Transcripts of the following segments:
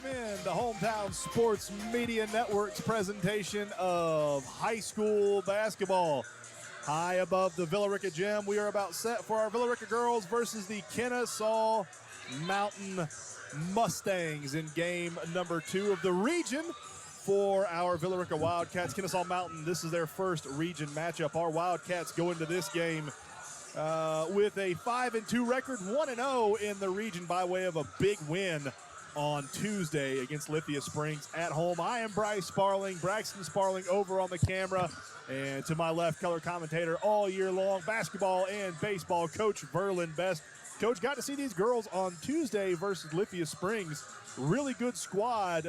Welcome in the Hometown Sports Media Network's presentation of high school basketball. High above the Villa Rica Gym, we are about set for our Villa Rica girls versus the Kennesaw Mountain Mustangs in game number 2 of the region for our Villa Rica Wildcats. Kennesaw Mountain, this is their first region matchup. Our Wildcats go into this game with a 5-2 record, 1-0 in the region by way of a big win on Tuesday against Lithia Springs at home. I am Bryce Sparling, Braxton Sparling over on the camera, and to my left, color commentator all year long, basketball and baseball, Coach Verlin Best. Coach, got to see these girls on Tuesday versus Lithia Springs. Really good squad,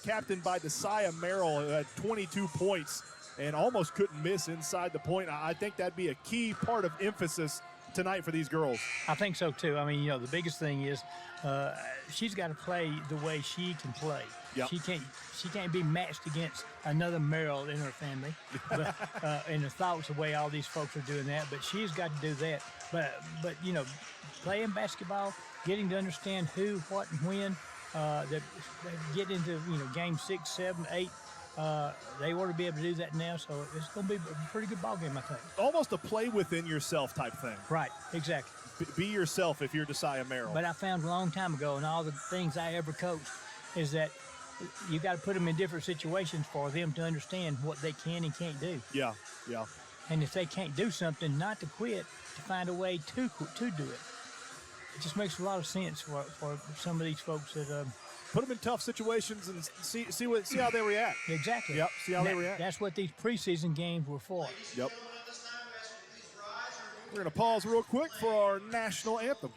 captained by Desaya Merrill, who had 22 points and almost couldn't miss inside the point. I think that'd be a key part of emphasis tonight for these girls. I think so too. I mean, you know, the biggest thing is she's got to play the way she can play. Yep. She can't be matched against another Merrill in her family, but, in the thoughts the way all these folks are doing that. But she's got to do that. But you know, playing basketball, getting to understand who, what, and when. That get into game 6, 7, 8. They ought to be able to do that now, so it's going to be a pretty good ball game, I think. Almost a play within yourself type thing. Right, exactly. Be yourself if you're Desaya Merrill. But I found a long time ago, and all the things I ever coached, is that you got to put them in different situations for them to understand what they can and can't do. Yeah. And if they can't do something, not to quit, to find a way to do it. It just makes a lot of sense for some of these folks that put them in tough situations and see how they react. Exactly. Yep. See how they react. That's what these preseason games were for. Yep. We're going to pause real quick for our national anthem.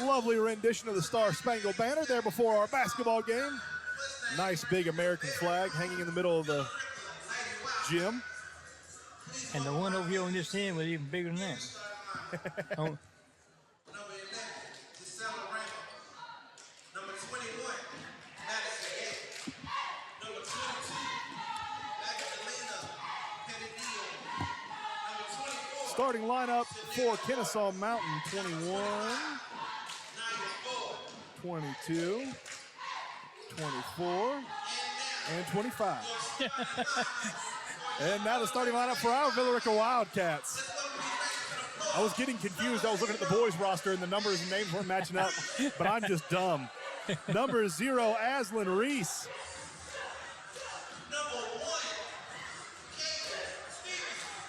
Lovely rendition of the Star Spangled Banner there before our basketball game. Nice big American flag hanging in the middle of the gym. And the one over here on this end was even bigger than that. Number 11, Number 21, Madison Gay. Number 22, Magdalena Penedillo. Number 24. Starting lineup for Kennesaw Mountain: 21, 22, 24, and 25. And now the starting lineup for our Villa Rica Wildcats. I was getting confused. I was looking at the boys roster and the numbers and names weren't matching up, but I'm just dumb. Number 0, Aslan Reese.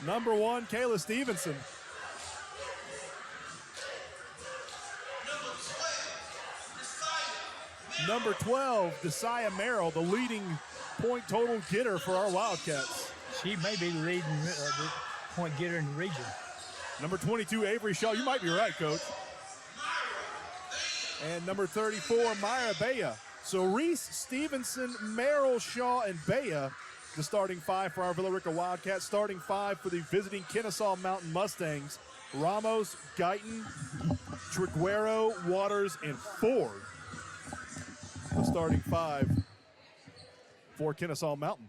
Number 1, Kayla Stevenson. Number 12, Desaya Merrill, the leading point total getter for our Wildcats. She may be the leading the point getter in the region. Number 22, Avery Shaw. You might be right, Coach. And number 34, Myra Bea. So Reese, Stevenson, Merrill, Shaw, and Bea, the starting 5 for our Villa Rica Wildcats. Starting 5 for the visiting Kennesaw Mountain Mustangs: Ramos, Guyton, Triguero, Waters, and Ford. starting five for Kennesaw Mountain,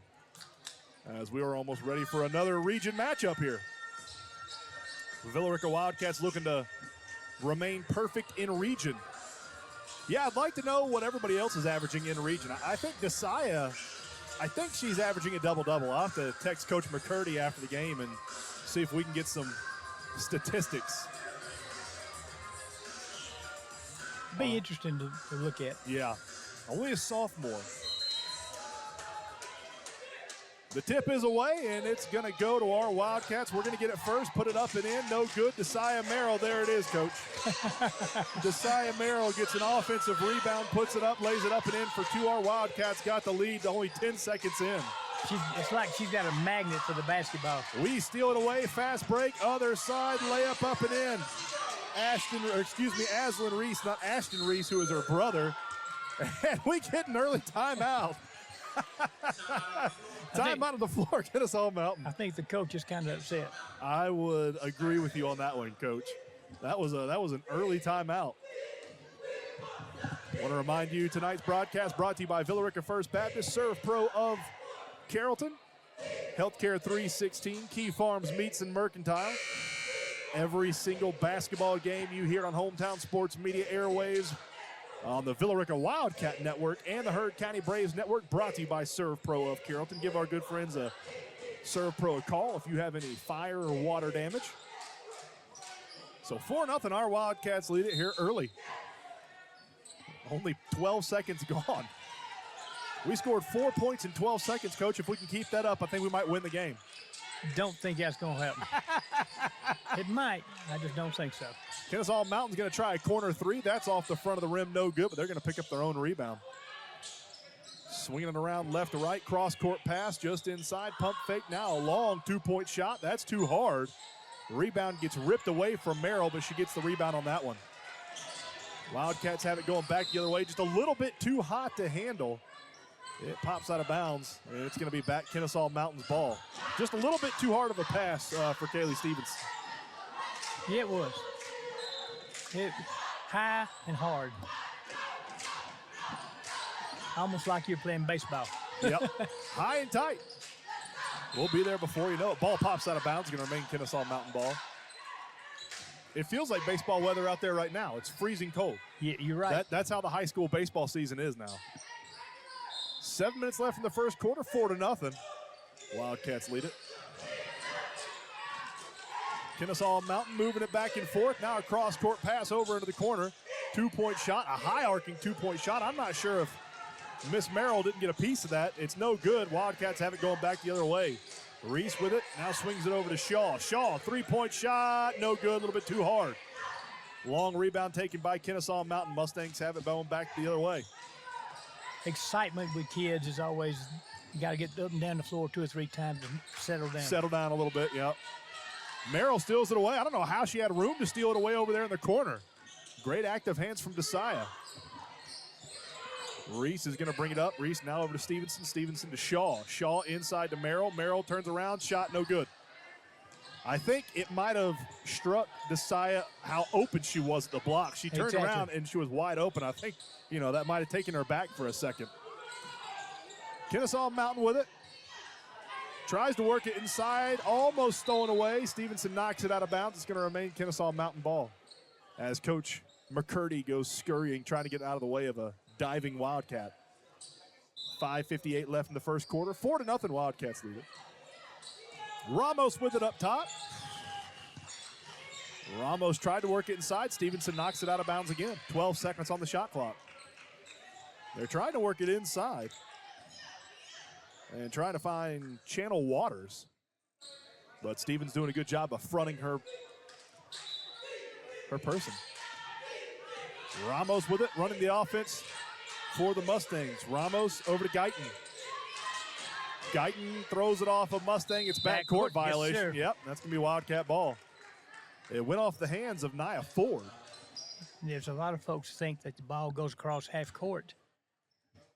as we are almost ready for another region matchup here. The Villa Rica Wildcats looking to remain perfect in region. Yeah, I'd like to know what everybody else is averaging in region. I think Desaya, I think she's averaging a double-double. I'll have to text Coach McCurdy after the game and see if we can get some statistics. Be interesting to look at. Yeah, only a sophomore. The tip is away, and it's going to go to our Wildcats. We're going to get it first, put it up and in. No good. Desaya Merrill, there it is, Coach. Desaya Merrill gets an offensive rebound, puts it up, lays it up and in for two. Our Wildcats got the lead only 10 seconds in. It's like she's got a magnet for the basketball. We steal it away, fast break, other side, layup up and in. Ashlyn Reese, not Ashton Reese, who is her brother. And we get an early timeout. Timeout on the floor, Kennesaw Mountain. I think the coach is kind of upset. I would agree with you on that one, Coach. That was an early timeout. I want to remind you, tonight's broadcast brought to you by Villa Rica First Baptist, Serve Pro of Carrollton, Healthcare 316, Key Farms Meats and Mercantile. Every single basketball game you hear on Hometown Sports Media Airwaves, on the Villa Rica Wildcat Network and the Heard County Braves Network, brought to you by Serve Pro of Carrollton. Give our good friends a Serve Pro a call if you have any fire or water damage. So 4-0, our Wildcats lead it here early. Only 12 seconds gone. We scored 4 points in 12 seconds, Coach. If we can keep that up, I think we might win the game. Don't think that's going to happen. It might. I just don't think so. Kennesaw Mountain's going to try a corner three. That's off the front of the rim, no good, but they're going to pick up their own rebound. Swinging it around left to right, cross-court pass just inside, pump fake. Now a long two-point shot. That's too hard. The rebound gets ripped away from Merrill, but she gets the rebound on that one. Wildcats have it going back the other way, just a little bit too hot to handle. It pops out of bounds, and it's going to be back Kennesaw Mountain's ball. Just a little bit too hard of a pass for Kaylee Stevens. Yeah, it was. High and hard. Almost like you're playing baseball. Yep, high and tight. We'll be there before you know it. Ball pops out of bounds, going to remain Kennesaw Mountain ball. It feels like baseball weather out there right now. It's freezing cold. Yeah, you're right. That's how the high school baseball season is now. 7 minutes left in the first quarter, 4-0. Wildcats lead it. Kennesaw Mountain moving it back and forth. Now a cross-court pass over into the corner. Two-point shot, a high-arcing two-point shot. I'm not sure if Miss Merrill didn't get a piece of that. It's no good. Wildcats have it going back the other way. Reese with it, now swings it over to Shaw. Shaw, three-point shot, no good, a little bit too hard. Long rebound taken by Kennesaw Mountain. Mustangs have it going back the other way. Excitement with kids is always, you got to get up and down the floor 2 or 3 times to settle down. Settle down a little bit, yep. Merrill steals it away. I don't know how she had room to steal it away over there in the corner. Great active hands from Desaya. Reese is going to bring it up. Reese now over to Stevenson. Stevenson to Shaw. Shaw inside to Merrill. Merrill turns around. Shot no good. I think it might have struck Desaya how open she was at the block. She turned around and she was wide open. I think, that might have taken her back for a second. Kennesaw Mountain with it. Tries to work it inside. Almost stolen away. Stevenson knocks it out of bounds. It's going to remain Kennesaw Mountain ball as Coach McCurdy goes scurrying, trying to get out of the way of a diving Wildcat. 5:58 left in the first quarter. 4-0 Wildcats lead it. Ramos with it up top. Ramos tried to work it inside. Stevenson knocks it out of bounds again. 12 seconds on the shot clock. They're trying to work it inside and trying to find Channel Waters. But Stevens doing a good job of fronting her person. Ramos with it, running the offense for the Mustangs. Ramos over to Guyton. Guyton throws it off of Mustang. It's backcourt violation. Yes, yep, that's going to be Wildcat ball. It went off the hands of Nia Ford. There's a lot of folks think that the ball goes across half court.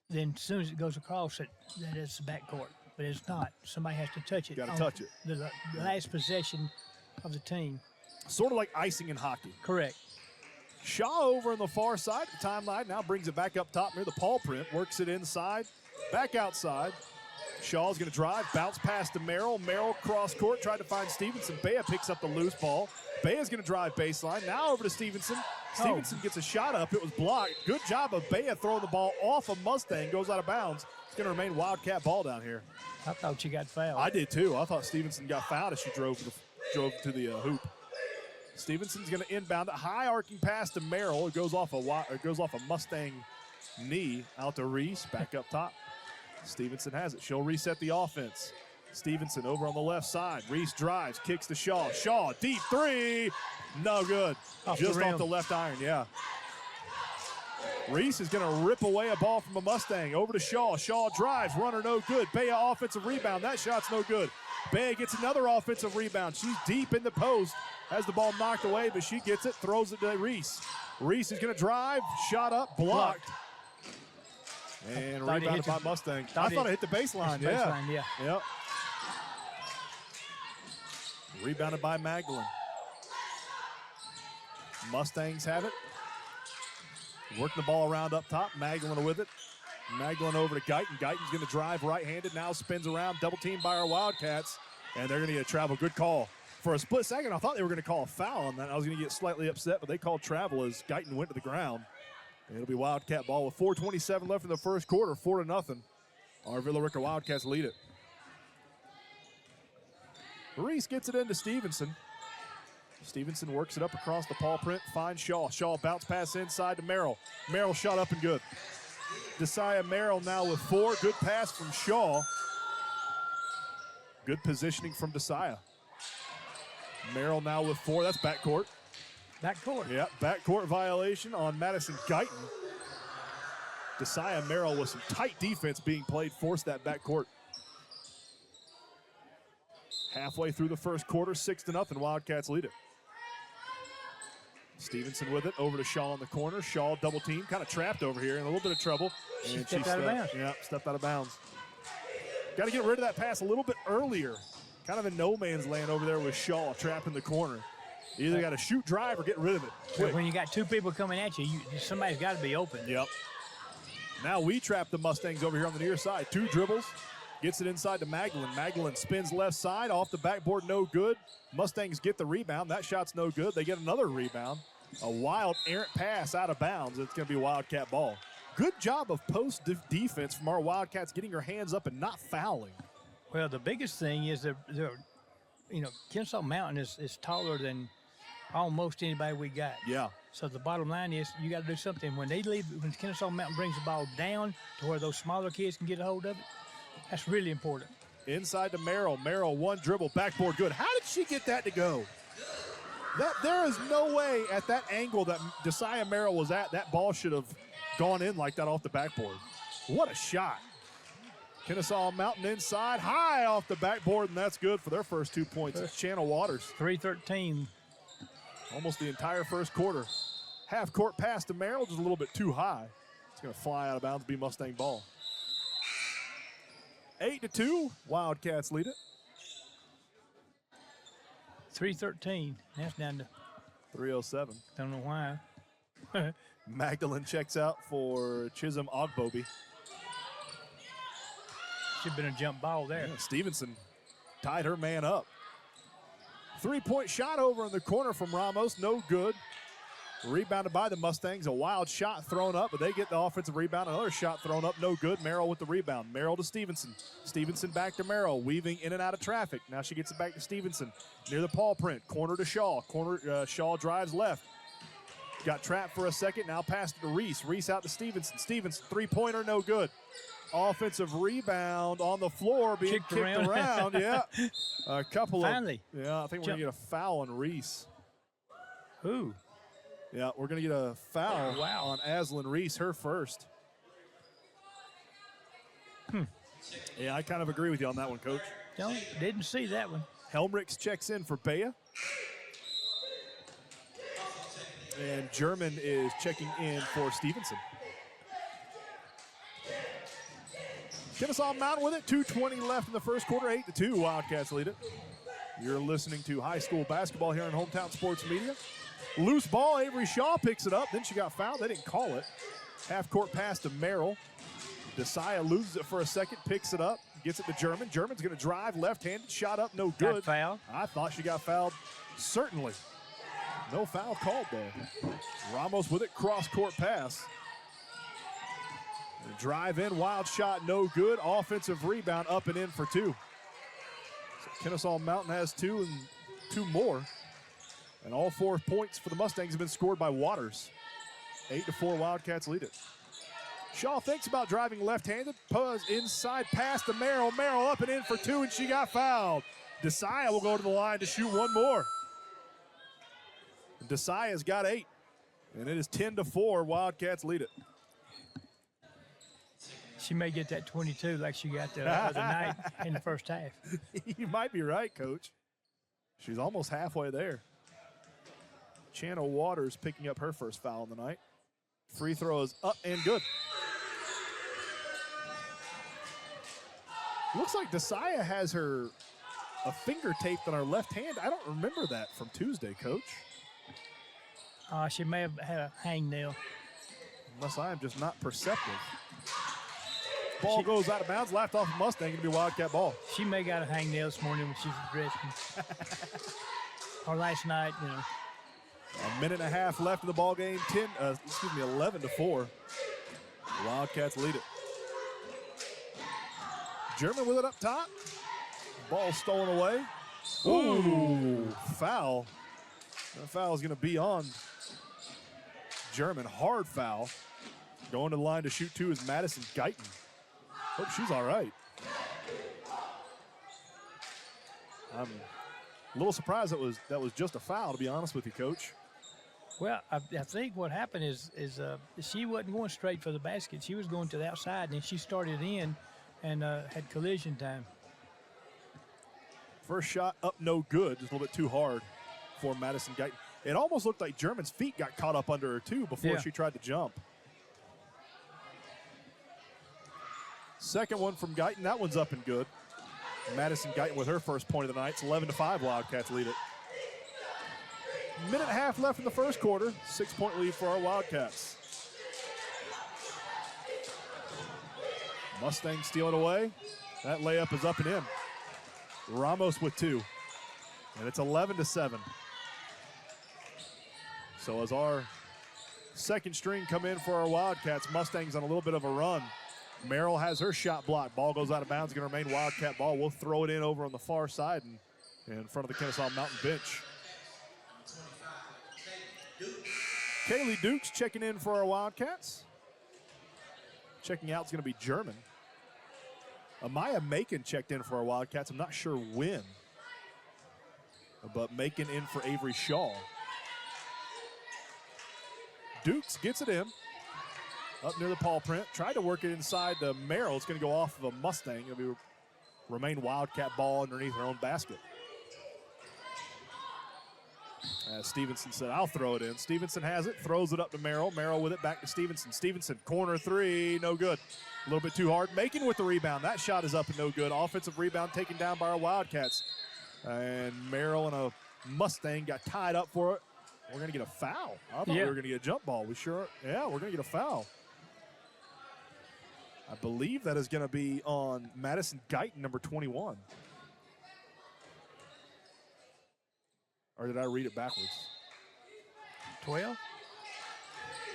Then as soon as it goes across it, that is the backcourt. But it's not. Somebody has to touch it. Got to touch it. The last possession of the team. Sort of like icing in hockey. Correct. Shaw over on the far side of the timeline, now brings it back up top near the paw print, works it inside, back outside. Shaw's going to drive, bounce pass to Merrill. Merrill cross court, tried to find Stevenson. Bea picks up the loose ball. Bea's going to drive baseline. Now over to Stevenson. Stevenson gets a shot up. It was blocked. Good job of Bea throwing the ball off of Mustang. Goes out of bounds. It's going to remain Wildcat ball down here. I thought she got fouled. I did too. I thought Stevenson got fouled as she drove to the hoop. Stevenson's going to inbound a high arcing pass to Merrill. It goes off a Mustang knee out to Reese. Back up top. Stevenson has it. She'll reset the offense. Stevenson over on the left side. Reese drives, kicks to Shaw. Shaw, deep three. No good. Just off the left iron, yeah. Reese is going to rip away a ball from a Mustang. Over to Shaw. Shaw drives, runner no good. Bea offensive rebound. That shot's no good. Bea gets another offensive rebound. She's deep in the post. Has the ball knocked away, but she gets it, throws it to Reese. Reese is going to drive, shot up, blocked. And rebounded by Mustang. I thought it hit the baseline. Yeah. Yep. Rebounded by Magdalene. Mustangs have it. Working the ball around up top. Magdalene with it. Magdalene over to Guyton. Guyton's going to drive right-handed. Now spins around. Double teamed by our Wildcats. And they're going to get a travel. Good call. For a split second, I thought they were going to call a foul on that. I was going to get slightly upset, but they called travel as Guyton went to the ground. It'll be Wildcat ball with 4:27 left in the first quarter, 4-0. Our Villa Rica Wildcats lead it. Reese gets it into Stevenson. Stevenson works it up across the paw print, finds Shaw. Shaw bounce pass inside to Merrill. Merrill shot up and good. Desaya Merrill now with 4. Good pass from Shaw. Good positioning from Desaya. Merrill now with 4. That's backcourt. Backcourt. Yeah, backcourt violation on Madison Guyton. Desaya Merrill with some tight defense being played, forced that backcourt. Halfway through the first quarter, 6-0, Wildcats lead it. Stevenson with it, over to Shaw in the corner. Shaw double team, kind of trapped over here, in a little bit of trouble. And she stepped out of bounds. Yeah, stepped out of bounds. Got to get rid of that pass a little bit earlier. Kind of in no man's land over there with Shaw trapped in the corner. You either got to shoot drive or get rid of it quick. When you got 2 people coming at you, somebody's got to be open. Yep. Now we trap the Mustangs over here on the near side. 2 dribbles. Gets it inside to Magdalene. Magdalene spins left side, off the backboard, no good. Mustangs get the rebound. That shot's no good. They get another rebound. A wild errant pass out of bounds. It's going to be Wildcat ball. Good job of post defense from our Wildcats, getting your hands up and not fouling. Well, the biggest thing is Kennesaw Mountain is taller than almost anybody we got. Yeah. So the bottom line is you got to do something. When Kennesaw Mountain brings the ball down to where those smaller kids can get a hold of it, that's really important. Inside to Merrill. Merrill, 1 dribble, backboard, good. How did she get that to go? There is no way at that angle that Desaya Merrill was at, that ball should have gone in like that off the backboard. What a shot. Kennesaw Mountain inside, high off the backboard, and that's good for their first 2 points. It's Channel Waters. 3:13. Almost the entire first quarter. Half court pass to Merrill, just a little bit too high. It's going to fly out of bounds, be Mustang ball. 8-2, Wildcats lead it. 3:13. That's down to 3:07. Don't know why. Magdalene checks out for Chisholm Ogbobi. Should have been a jump ball there. Yeah, Stevenson tied her man up. 3-point shot over in the corner from Ramos, no good. Rebounded by the Mustangs, a wild shot thrown up, but they get the offensive rebound. Another shot thrown up, no good. Merrill with the rebound. Merrill to Stevenson. Stevenson back to Merrill, weaving in and out of traffic. Now she gets it back to Stevenson. Near the paw print, corner to Shaw. Shaw drives left. Got trapped for a second, now passed to Reese. Reese out to Stevenson. Stevenson, 3-pointer, no good. Offensive rebound on the floor, being kicked around. Yeah, a couple Finally. Yeah, I think we're going to get a foul on Reese. Who? Yeah, we're going to get a foul on Aslan Reese, her first. Yeah, I kind of agree with you on that one, Coach. No, didn't see that one. Helmricks checks in for Bea. And German is checking in for Stevenson. Kennesaw Mountain with it, 2:20 left in the first quarter, 8-2, Wildcats lead it. You're listening to high school basketball here on Hometown Sports Media. Loose ball, Avery Shaw picks it up. Then she got fouled. They didn't call it. Half-court pass to Merrill. Desai loses it for a second, picks it up, gets it to German. German's going to drive, left-handed, shot up, no good. Got fouled. I thought she got fouled. Certainly. No foul called there. Ramos with it, cross-court pass. Drive in, wild shot, no good. Offensive rebound, up and in for two. So Kennesaw Mountain has two and two more. And all 4 points for the Mustangs have been scored by Waters. 8-4 Wildcats lead it. Shaw thinks about driving left-handed. Puzz inside pass to Merrill. Merrill up and in for two, and she got fouled. Desai will go to the line to shoot one more. Desai has got 8, and it is 10-4. Wildcats lead it. She may get that 22 like she got the other night in the first half. You might be right, Coach. She's almost halfway there. Channel Waters picking up her first foul of the night. Free throw is up and good. Looks like Desai has a finger taped on her left hand. I don't remember that from Tuesday, Coach. She may have had a hangnail. Unless I am just not perceptive. Ball goes out of bounds, lapped off the Mustang. Going to be Wildcat ball. She may got a hangnail this morning when she was dressing. Or last night, you know. A minute and a half left in the ball game. 11-4. Wildcats lead it. German with it up top. Ball stolen away. Ooh, foul. That foul is going to be on German. Hard foul. Going to the line to shoot two is Madison Guyton. Hope she's all right. I'm a little surprised that was just a foul, to be honest with you, Coach. Well, I think what happened is she wasn't going straight for the basket. She was going to the outside, and then she started in and had collision time. First shot up, no good. Just a little bit too hard for Madison Guyton. It almost looked like German's feet got caught up under her, too, before she tried to jump. Second one from Guyton. That one's up and good. Madison Guyton with her first point of the night. It's 11-5. Wildcats lead it. Minute and a half left in the first quarter. 6-point lead for our Wildcats. Mustang steal it away. That layup is up and in. Ramos with two. And it's 11-7. So as our second string come in for our Wildcats, Mustangs on a little bit of a run. Merrill has her shot blocked. Ball goes out of bounds. Going to remain Wildcat ball. We'll throw it in over on the far side and in front of the Kennesaw Mountain bench. Kaylee Dukes checking in for our Wildcats. Checking out is going to be German. Amaya Macon checked in for our Wildcats. I'm not sure when, but Macon in for Avery Shaw. Dukes gets it in. Up near the paw print. Tried to work it inside to Merrill. It's going to go off of a Mustang. It'll remain Wildcat ball underneath her own basket. As Stevenson said, I'll throw it in. Stevenson has it, throws it up to Merrill. Merrill with it back to Stevenson. Stevenson, corner three, no good. A little bit too hard. Macon with the rebound. That shot is up and no good. Offensive rebound taken down by our Wildcats. And Merrill and a Mustang got tied up for it. We're going to get a foul. I thought we were going to get a jump ball. We're going to get a foul. I believe that is going to be on Madison Guyton, number 21. Or did I read it backwards? 12?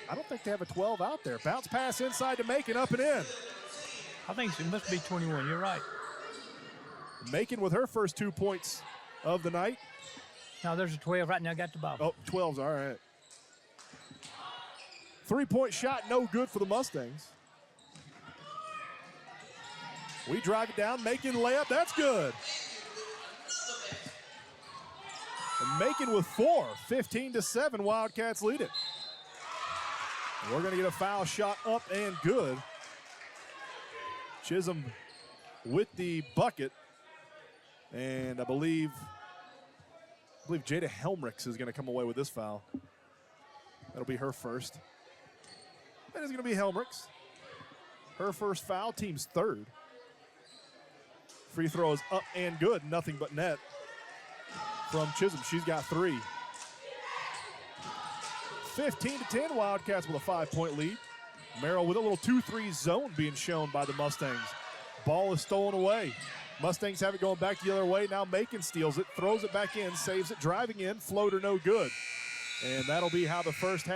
I don't think they have a 12 out there. Bounce pass inside to Macon, up and in. I think it must be 21. You're right. Macon with her first 2 points of the night. Now there's a 12 right now. Got the ball. Oh, 12's all right. 3-point shot, no good for the Mustangs. We drive it down, Macon layup, that's good. And Macon with 4, 15-7, Wildcats lead it. We're going to get a foul shot up and good. Chisholm with the bucket. And I believe Jada Helmricks is going to come away with this foul. That'll be her first. That is going to be Helmricks. Her first foul, team's third. Free throw is up and good, nothing but net from Chisholm. She's got 3. 15-10, Wildcats with a 5-point lead. Merrill with a little 2-3 zone being shown by the Mustangs. Ball is stolen away. Mustangs have it going back the other way. Now Macon steals it, throws it back in, saves it, driving in, floater no good. And that'll be how the first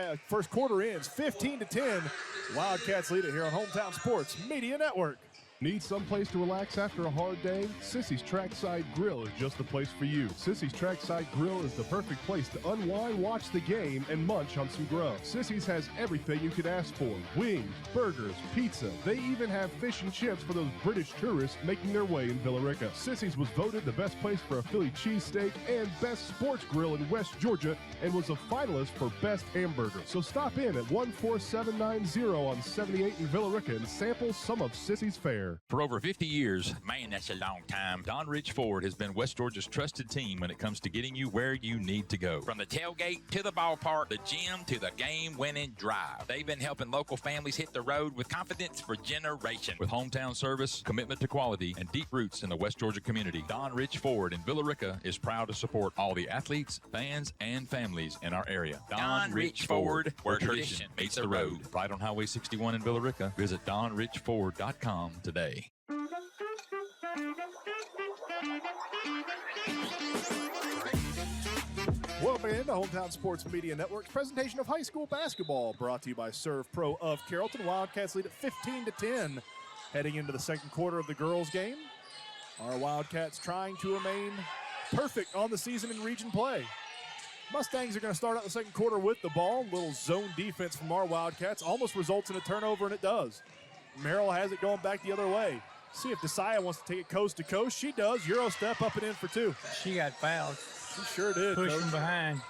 quarter ends. 15-10. Wildcats lead it here on Hometown Sports Media Network. Need someplace to relax after a hard day? Sissy's Trackside Grill is just the place for you. Sissy's Trackside Grill is the perfect place to unwind, watch the game, and munch on some grub. Sissy's has everything you could ask for. Wings, burgers, pizza. They even have fish and chips for those British tourists making their way in Villa Rica. Sissy's was voted the best place for a Philly cheesesteak and best sports grill in West Georgia and was a finalist for best hamburger. So stop in at 14790 on 78 in Villa Rica and sample some of Sissy's fare. For over 50 years, man, that's a long time, Don Rich Ford has been West Georgia's trusted team when it comes to getting you where you need to go. From the tailgate to the ballpark, the gym to the game-winning drive. They've been helping local families hit the road with confidence for generations. With hometown service, commitment to quality, and deep roots in the West Georgia community, Don Rich Ford in Villa Rica is proud to support all the athletes, fans, and families in our area. Don Rich Ford, where tradition meets the road. Right on Highway 61 in Villa Rica. Visit donrichford.com today. Welcome into Hometown Sports Media Network's presentation of high school basketball, brought to you by Serve Pro of Carrollton. Wildcats lead at 15-10, heading into the second quarter of the girls' game. Our Wildcats trying to remain perfect on the season in region play. Mustangs are going to start out the second quarter with the ball. Little zone defense from our Wildcats almost results in a turnover, and it does. Merrill has it going back the other way. See if Desai wants to take it coast to coast. She does. Euro step up and in for two. She got fouled. She sure did. Pushing Coach. behind.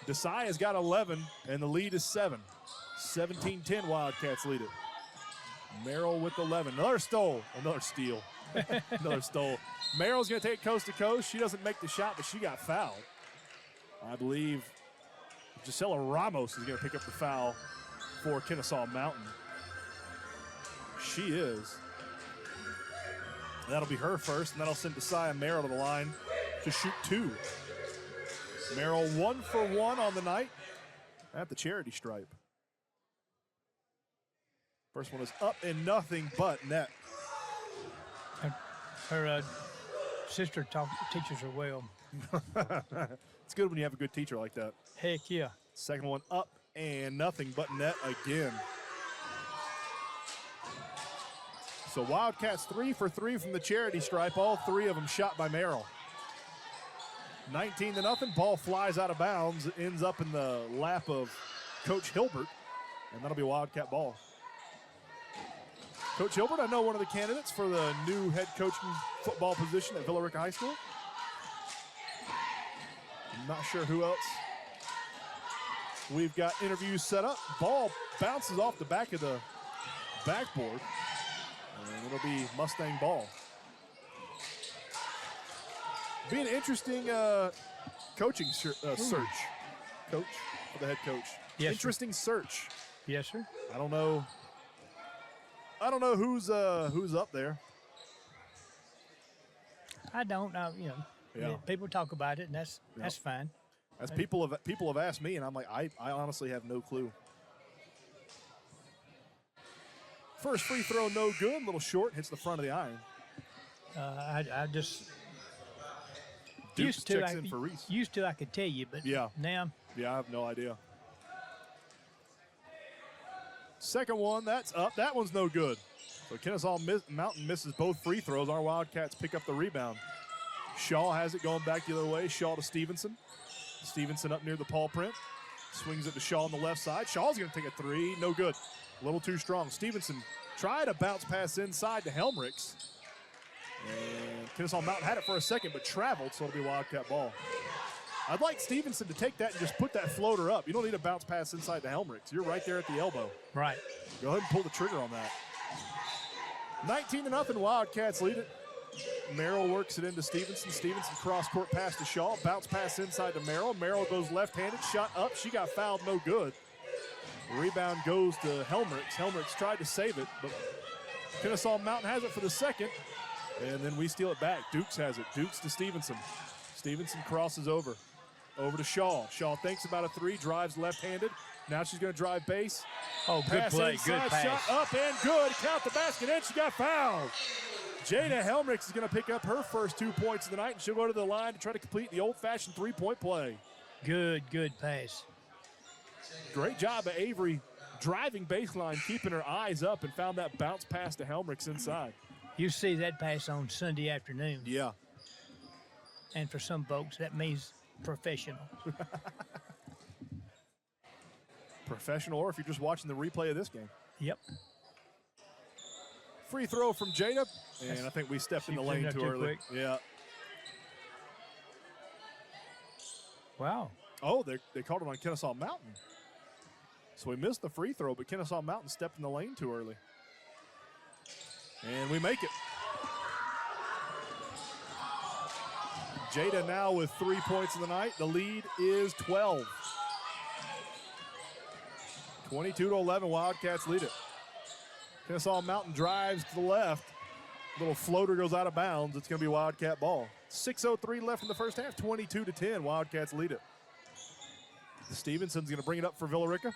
Desai has got 11, and the lead is 7. 17-10, Wildcats lead it. Merrill with 11. Another steal. Another stole. Merrill's going to take coast to coast. She doesn't make the shot, but she got fouled. I believe Gisela Ramos is going to pick up the foul for Kennesaw Mountain. She is. That'll be her first, and that'll send Desai and Merrill to the line to shoot 2. Merrill 1 for 1 on the night at the charity stripe. First one is up and nothing but net. Her sister teaches her well. It's good when you have a good teacher like that. Heck yeah. Second one up and nothing but net again. So Wildcats 3 for 3 from the charity stripe. All 3 of them shot by Merrill. 19-0. Ball flies out of bounds. It ends up in the lap of Coach Hilbert, and that'll be Wildcat ball. Coach Hilbert, I know one of the candidates for the new head coaching football position at Villa Rica High School. I'm not sure who else. We've got interviews set up. Ball bounces off the back of the backboard. And it'll be Mustang ball. Be an interesting coaching search, Coach, for the head coach. Yes, interesting search. Yes, sir. I don't know who's up there. I don't know. Yeah. People talk about it, and that's fine. As people have asked me, and I'm like, I honestly have no clue. First free throw, no good. Little short, hits the front of the iron. I just Dukes checks in for Reese. Used to, I could tell you, but Yeah. now Yeah, I have no idea. Second one, that's up. That one's no good. So Kennesaw Mountain misses both free throws. Our Wildcats pick up the rebound. Shaw has it going back the other way. Shaw to Stevenson. Stevenson up near the paw print. Swings it to Shaw on the left side. Shaw's going to take a 3. No good. A little too strong. Stevenson tried to bounce pass inside to Helmricks. And Kennesaw Mountain had it for a second, but traveled, so it'll be Wildcat ball. I'd like Stevenson to take that and just put that floater up. You don't need a bounce pass inside to Helmricks. You're right there at the elbow. right. Go ahead and pull the trigger on that. 19-0, Wildcats lead it. Merrill works it into Stevenson. Stevenson cross-court pass to Shaw. Bounce pass inside to Merrill. Merrill goes left-handed. Shot up. She got fouled. No good. Rebound goes to Helmricks. Helmricks tried to save it, but Kennesaw Mountain has it for the second. And then we steal it back. Dukes has it. Dukes to Stevenson. Stevenson crosses over. Over to Shaw. Shaw thinks about a three, drives left-handed. Now she's going to drive base. Oh, good Pass play, inside, good pass. shot up and good. Count the basket, and she got fouled. Jada Helmrich is going to pick up her first 2 points of the night, and she'll go to the line to try to complete the old-fashioned three-point play. Good pass. Great job of Avery driving baseline, keeping her eyes up, and found that bounce pass to Helmrich inside. You see that pass on Sunday afternoon. Yeah. And for some folks, that means professional. Professional, or if you're just watching the replay of this game. Yep. Free throw from Jada, and I think we stepped in the lane too early. Quick. Yeah. Wow. Oh, they called it on Kennesaw Mountain. So we missed the free throw, but Kennesaw Mountain stepped in the lane too early. And we make it. Jada now with 3 points of the night. The lead is 12. 22-11, Wildcats lead it. Kennesaw Mountain drives to the left. Little floater goes out of bounds. It's going to be Wildcat ball. 6:03 left in the first half, 22-10. Wildcats lead it. Stevenson's going to bring it up for Villa Rica.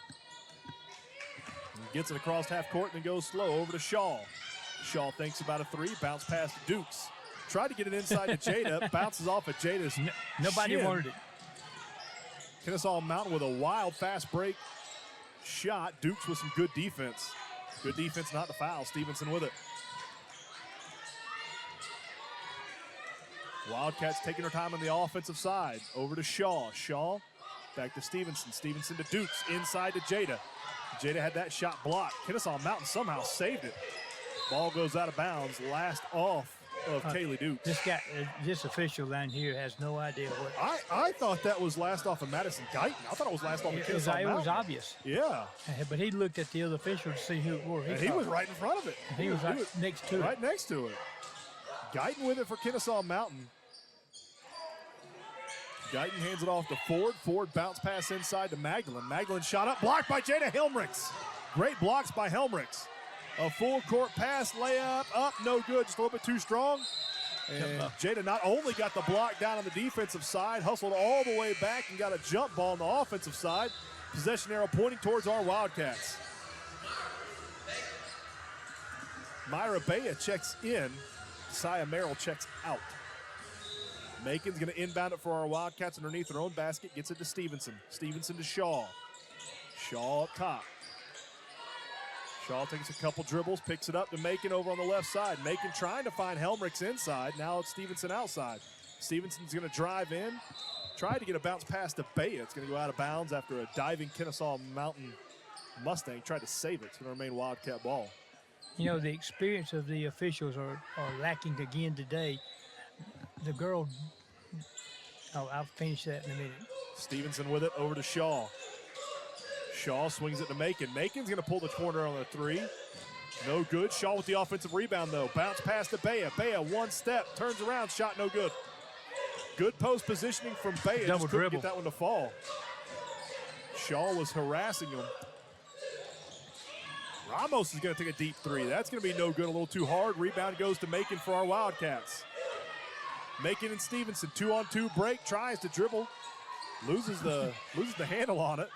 Gets it across half court and then goes slow over to Shaw. Shaw thinks about a three, bounce pass to Dukes. Tried to get it inside to Jada, bounces off of Jada's Nobody shin. wanted it. Kennesaw Mountain with a wild fast break shot. Dukes with some good defense. Good defense not to foul. Stevenson with it. Wildcats taking her time on the offensive side. Over to Shaw. Shaw back to Stevenson. Stevenson to Dukes. Inside to Jada. Jada had that shot blocked. Kennesaw Mountain somehow saved it. Ball goes out of bounds. Last off of Kaylee Dukes. This official down here has no idea what. I thought that was last off of Madison Guyton. I thought it was last off of Kennesaw Mountain. It was obvious. Yeah. But he looked at the other official to see where he was right in front of it. He was right next to it. Right next to it. Guyton with it for Kennesaw Mountain. Guyton hands it off to Ford. Ford bounce pass inside to Magdalene. Magdalene shot up, blocked by Jada Helmrich. Great blocks by Helmrich. A full court pass, layup, up, no good, just a little bit too strong. And Jada not only got the block down on the defensive side, hustled all the way back and got a jump ball on the offensive side. Possession arrow pointing towards our Wildcats. Myra Bea checks in. Sia Merrill checks out. Macon's going to inbound it for our Wildcats underneath their own basket. Gets it to Stevenson. Stevenson to Shaw. Shaw up top. Shaw takes a couple dribbles, picks it up to Macon over on the left side. Macon trying to find Helmrich's inside. Now it's Stevenson outside. Stevenson's going to drive in. Tried to get a bounce pass to Bea. It's going to go out of bounds after a diving Kennesaw Mountain Mustang tried to save it. It's going to remain Wildcat ball. You know, the experience of the officials are lacking again today. The girl, I'll finish that in a minute. Stevenson with it over to Shaw. Shaw swings it to Macon. Macon's going to pull the corner on a three. No good. Shaw with the offensive rebound, though. Bounce pass to Bea. Bea, one step, turns around, shot no good. Good post positioning from Bea. Double just couldn't dribble. get that one to fall. Shaw was harassing him. Ramos is going to take a deep three. That's going to be no good, a little too hard. Rebound goes to Macon for our Wildcats. Macon and Stevenson, 2-on-2 break, tries to dribble. Loses the handle on it.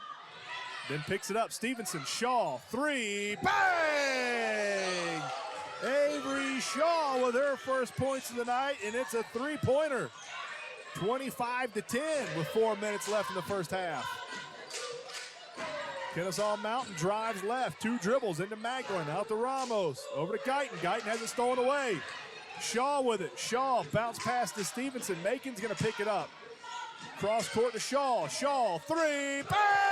Then picks it up. Stevenson, Shaw, three, bang! Avery Shaw with her first points of the night, and it's a three-pointer. 25-10 with 4 minutes left in the first half. Kennesaw Mountain drives left, two dribbles into Magdalene, out to Ramos, over to Guyton. Guyton has it stolen away. Shaw with it. Shaw bounce pass to Stevenson. Macon's going to pick it up. Cross court to Shaw. Shaw, three, bang!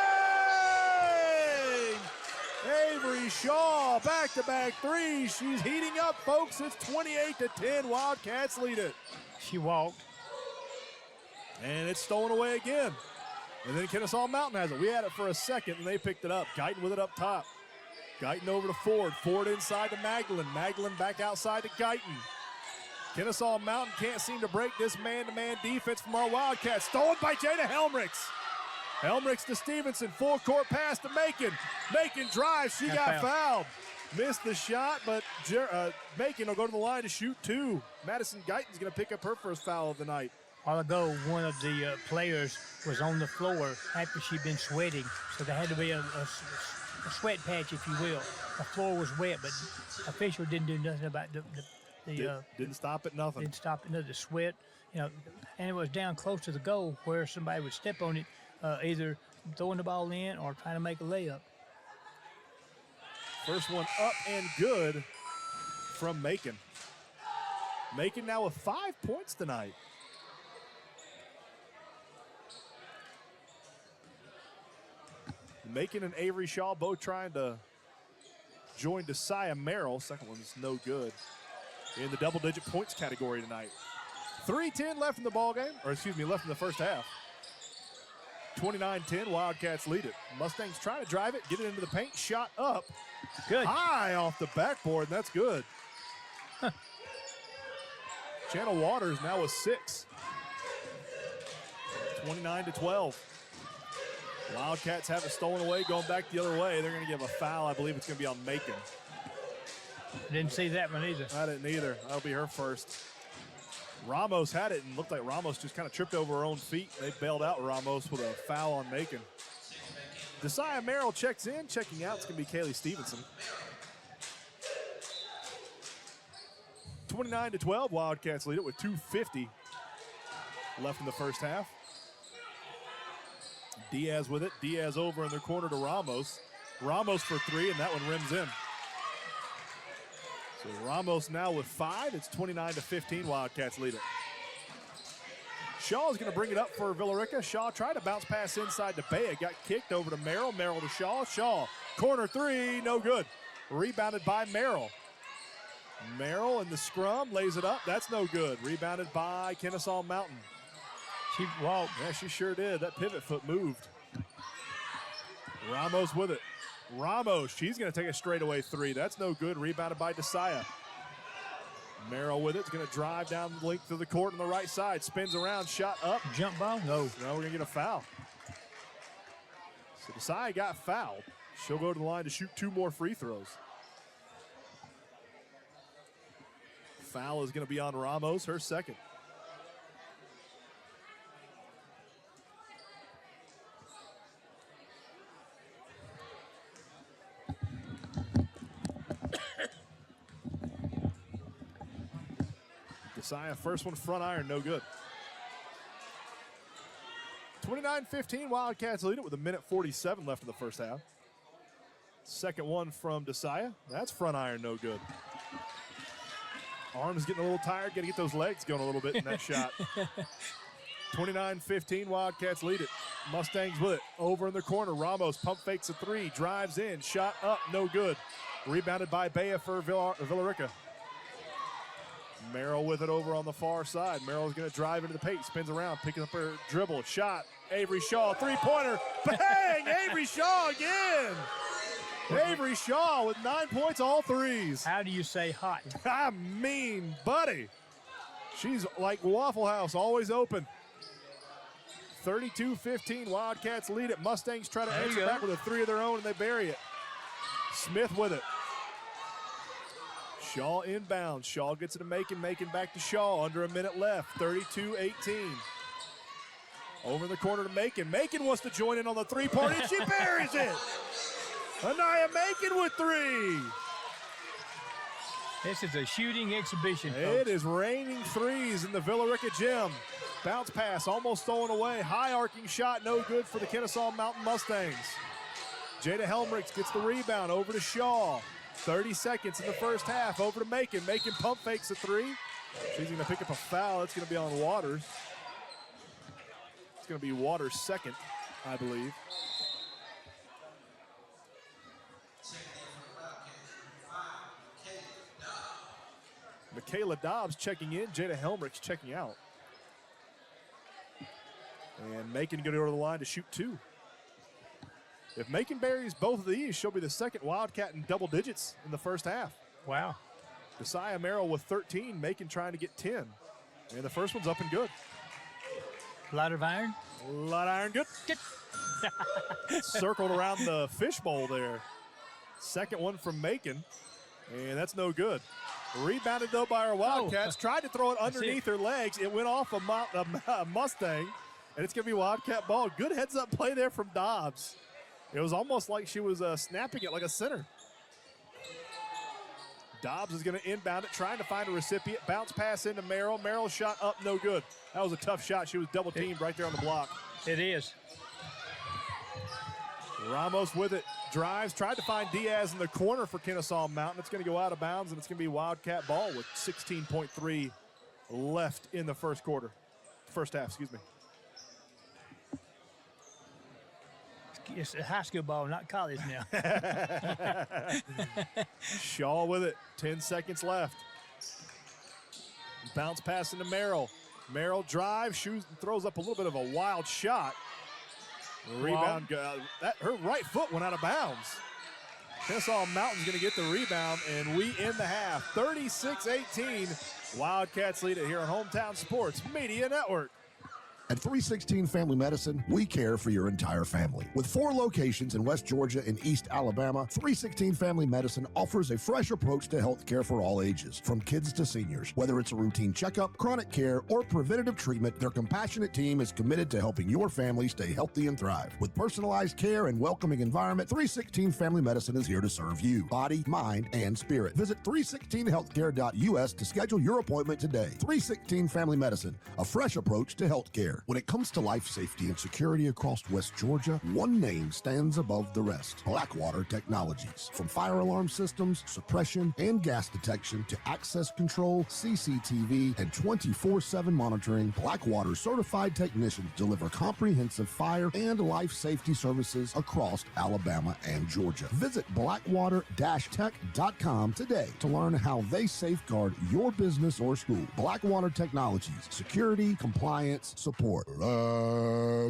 Avery Shaw, back-to-back three. She's heating up, folks. It's 28-10. Wildcats lead it. She walked. And it's stolen away again. And then Kennesaw Mountain has it. We had it for a second, and they picked it up. Guyton with it up top. Guyton over to Ford. Ford inside to Magdalene. Magdalene back outside to Guyton. Kennesaw Mountain can't seem to break this man-to-man defense from our Wildcats. Stolen by Jada Helmrich. Helmrich to Stevenson. Full court pass to Macon. Macon drives. She got fouled. Missed the shot, but Macon will go to the line to shoot two. Madison Guyton's going to pick up her first foul of the night. while ago, one of the players was on the floor after she'd been sweating, so there had to be a sweat patch, if you will. The floor was wet, but official didn't do nothing about Didn't stop at nothing. didn't stop it, the sweat, and it was down close to the goal where somebody would step on it, either throwing the ball in or trying to make a layup. First one up and good from Macon. Macon now with 5 points tonight. Macon and Avery Shaw both trying to join Desire Merrill. Second one's no good in the double-digit points category tonight. 3:10 left in the ball game, or excuse me, left in the first half. 29-10, Wildcats lead it. Mustangs trying to drive it, get it into the paint, shot up. Good. High off the backboard, and that's good. Channel Waters now with 6. 29-12. Wildcats have it stolen away, going back the other way. They're going to give a foul. I believe it's going to be on Macon. Didn't see that one either. I didn't either. That'll be her first. Ramos had it and looked like Ramos just kind of tripped over her own feet. They bailed out Ramos with a foul on Macon. Desire Merrill checks in. Checking out, it's going to be Kaylee Stevenson. 29-12, Wildcats lead it with 2:50 left in the first half. Diaz with it. Diaz over in the corner to Ramos. Ramos for 3, and that one rims in. So Ramos now with 5. It's 29-15. Wildcats lead it. Shaw is going to bring it up for Villa Rica. Shaw tried to bounce pass inside to Bea. Got kicked over to Merrill. Merrill to Shaw. Shaw, corner 3, no good. Rebounded by Merrill. Merrill in the scrum, lays it up. That's no good. Rebounded by Kennesaw Mountain. She walked. Yeah, she sure did. That pivot foot moved. Ramos with it. Ramos, she's going to take a straightaway 3. That's no good. Rebounded by Desaya. Merrill with it. It's going to drive down the length of the court on the right side. Spins around, shot up. Jump ball? No. No, we're going to get a foul. So Desaya got fouled. She'll go to the line to shoot 2 more free throws. Foul is going to be on Ramos, her second. Desaya, first one front iron, no good. 29-15, Wildcats lead it with 1:47 left in the first half. Second one from Desaya, that's front iron, no good. Arms getting a little tired, got to get those legs going a little bit in that shot. 29-15, Wildcats lead it. Mustangs with it, over in the corner. Ramos pump fakes a 3, drives in, shot up, no good. Rebounded by Bea for Villa Rica. Merrill with it over on the far side. Merrill's going to drive into the paint, spins around, picking up her dribble, shot. Avery Shaw, 3-pointer, bang! Avery Shaw again! Avery Shaw with 9 points, all 3s. How do you say hot? I mean, buddy. She's like Waffle House, always open. 32-15, Wildcats lead it. Mustangs try to There you answer go. back with a 3 of their own, and they bury it. Smith with it. Shaw inbound. Shaw gets it to Macon. Macon back to Shaw. Under a minute left. 32-18. Over in the corner to Macon. Macon wants to join in on the 3-pointer, and she buries it. Anaya Macon with 3. This is a shooting exhibition, It folks. is raining 3s in the Villa Rica gym. Bounce pass almost stolen away. High arcing shot, no good for the Kennesaw Mountain Mustangs. Jada Helmrich gets the rebound over to Shaw. 30 seconds in the first half. Over to Macon. Macon pump fakes a 3. She's going to pick up a foul. That's going to be on Waters. It's going to be Waters' second, I believe. Michaela Dobbs checking in. Jada Helmrich checking out. And Macon going to go to the line to shoot 2. If Macon buries both of these, she'll be the second Wildcat in double digits in the first half. Wow. Desaya Merrill with 13, Macon trying to get 10. And the first one's up and good. Lot of iron. A lot of iron good. Circled around the fishbowl there. Second one from Macon, and that's no good. Rebounded, though, by our Wildcats. Tried to throw it underneath her legs. It went off a Mustang, and it's going to be Wildcat ball. Good heads-up play there from Dobbs. It was almost like she was snapping it like a center. Dobbs is going to inbound it, trying to find a recipient. Bounce pass into Merrill. Merrill shot up, no good. That was a tough shot. She was double-teamed right there on the block. It is. Ramos with it. Drives, tried to find Diaz in the corner for Kennesaw Mountain. It's going to go out of bounds, and it's going to be Wildcat ball with 16.3 left in the first half, excuse me. It's a high school ball, not college now. Shaw with it. 10 seconds left. Bounce pass into Merrill. Merrill drives, shoots, and throws up a little bit of a wild shot. Rebound. Her right foot went out of bounds. Kennesaw Mountain's going to get the rebound, and we end the half. 36-18. Wildcats lead it here on Hometown Sports Media Network. At 316 Family Medicine, we care for your entire family. With 4 locations in West Georgia and East Alabama, 316 Family Medicine offers a fresh approach to health care for all ages, from kids to seniors. Whether it's a routine checkup, chronic care, or preventative treatment, their compassionate team is committed to helping your family stay healthy and thrive. With personalized care and welcoming environment, 316 Family Medicine is here to serve you, body, mind, and spirit. Visit 316healthcare.us to schedule your appointment today. 316 Family Medicine, a fresh approach to health care. When it comes to life safety and security across West Georgia, one name stands above the rest: Blackwater Technologies. From fire alarm systems, suppression, and gas detection to access control, CCTV, and 24/7 monitoring, Blackwater certified technicians deliver comprehensive fire and life safety services across Alabama and Georgia. Visit blackwater-tech.com today to learn how they safeguard your business or school. Blackwater Technologies, security, compliance, support.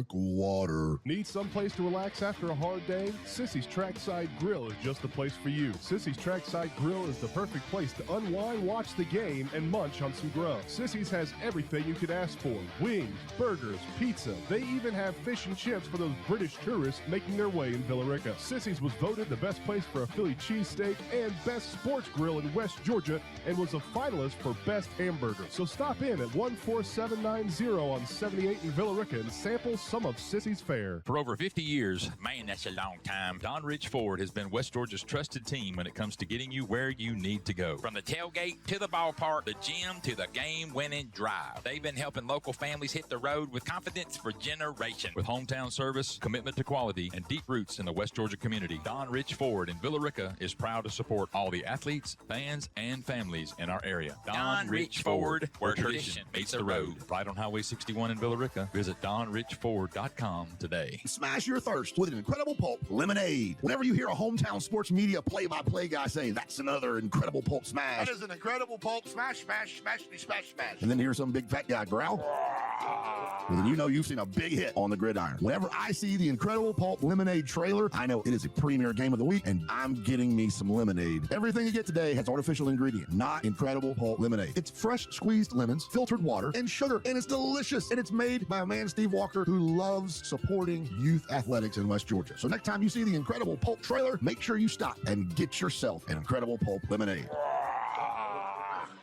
Blackwater. Need someplace to relax after a hard day? Sissy's Trackside Grill is just the place for you. Sissy's Trackside Grill is the perfect place to unwind, watch the game, and munch on some grub. Sissy's has everything you could ask for: wings, burgers, pizza. They even have fish and chips for those British tourists making their way in Villa Rica. Sissy's was voted the best place for a Philly cheesesteak and best sports grill in West Georgia, and was a finalist for best hamburger. So stop in at 14790 on 78 in Villa Rica and sample some of Sissy's fare. For over 50 years, man, that's a long time, Don Rich Ford has been West Georgia's trusted team when it comes to getting you where you need to go. From the tailgate to the ballpark, the gym to the game-winning drive, they've been helping local families hit the road with confidence for generations. With hometown service, commitment to quality, and deep roots in the West Georgia community, Don Rich Ford in Villa Rica is proud to support all the athletes, fans, and families in our area. Don Rich Ford, where tradition meets the road. Right on Highway 61 in Villa Rica. Visit DonRichFord.com today. Smash your thirst with an Incredible Pulp lemonade. Whenever you hear a Hometown Sports Media play-by-play guy say, "That's another Incredible Pulp smash," That is an Incredible Pulp smash, smash, smash, smash, smash. and then hear some big fat guy growl, well, then you know you've seen a big hit on the gridiron. Whenever I see the Incredible Pulp lemonade trailer, I know it is a premier game of the week, and I'm getting me some lemonade. Everything you get today has artificial ingredient, not Incredible Pulp lemonade. It's fresh squeezed lemons, filtered water, and sugar, and it's delicious. And it's made by a man, Steve Walker, who loves supporting youth athletics in West Georgia. So next time you see the Incredible Pulp trailer, make sure you stop and get yourself an Incredible Pulp lemonade.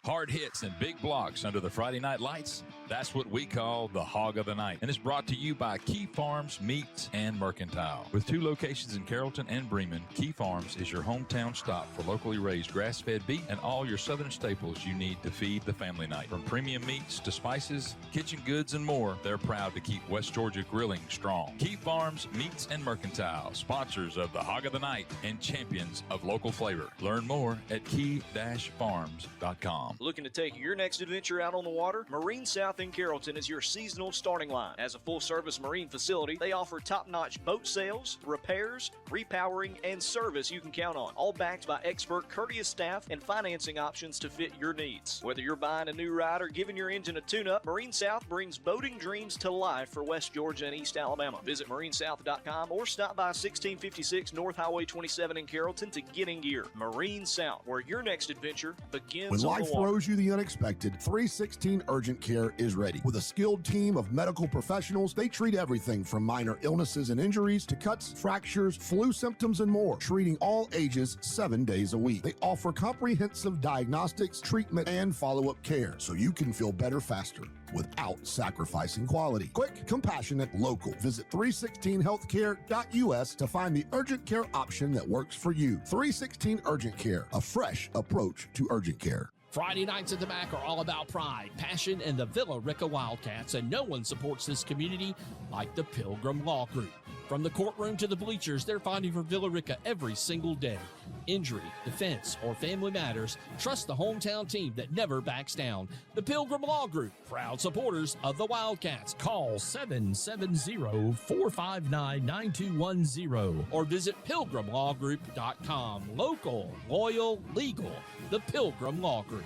Hard hits and big blocks under the Friday night lights. That's what we call the Hog of the Night. And it's brought to you by Key Farms Meats and Mercantile. With 2 locations in Carrollton and Bremen, Key Farms is your hometown stop for locally raised grass-fed beef and all your southern staples you need to feed the family night. From premium meats to spices, kitchen goods, and more, they're proud to keep West Georgia grilling strong. Key Farms Meats and Mercantile, sponsors of the Hog of the Night and champions of local flavor. Learn more at key-farms.com. Looking to take your next adventure out on the water? Marine South in Carrollton is your seasonal starting line. As a full-service marine facility, they offer top-notch boat sales, repairs, repowering, and service you can count on, all backed by expert, courteous staff and financing options to fit your needs. Whether you're buying a new ride or giving your engine a tune-up, Marine South brings boating dreams to life for West Georgia and East Alabama. Visit marinesouth.com or stop by 1656 North Highway 27 in Carrollton to get in gear. Marine South, where your next adventure begins When on life the water. throws you the unexpected, 316 Urgent Care is ready. With a skilled team of medical professionals, they treat everything from minor illnesses and injuries to cuts, fractures, flu symptoms, and more, treating all ages 7 days a week. They offer comprehensive diagnostics, treatment, and follow-up care so you can feel better faster without sacrificing quality. Quick, compassionate, local. Visit 316healthcare.us to find the urgent care option that works for you. 316 Urgent Care, a fresh approach to urgent care. Friday nights at the MAC are all about pride, passion, and the Villa Rica Wildcats, and no one supports this community like the Pilgrim Law Group. From the courtroom to the bleachers, they're fighting for Villa Rica every single day. Injury, defense, or family matters, trust the hometown team that never backs down. The Pilgrim Law Group, proud supporters of the Wildcats. Call 770-459-9210 or visit pilgrimlawgroup.com. Local, loyal, legal. The Pilgrim Law Group.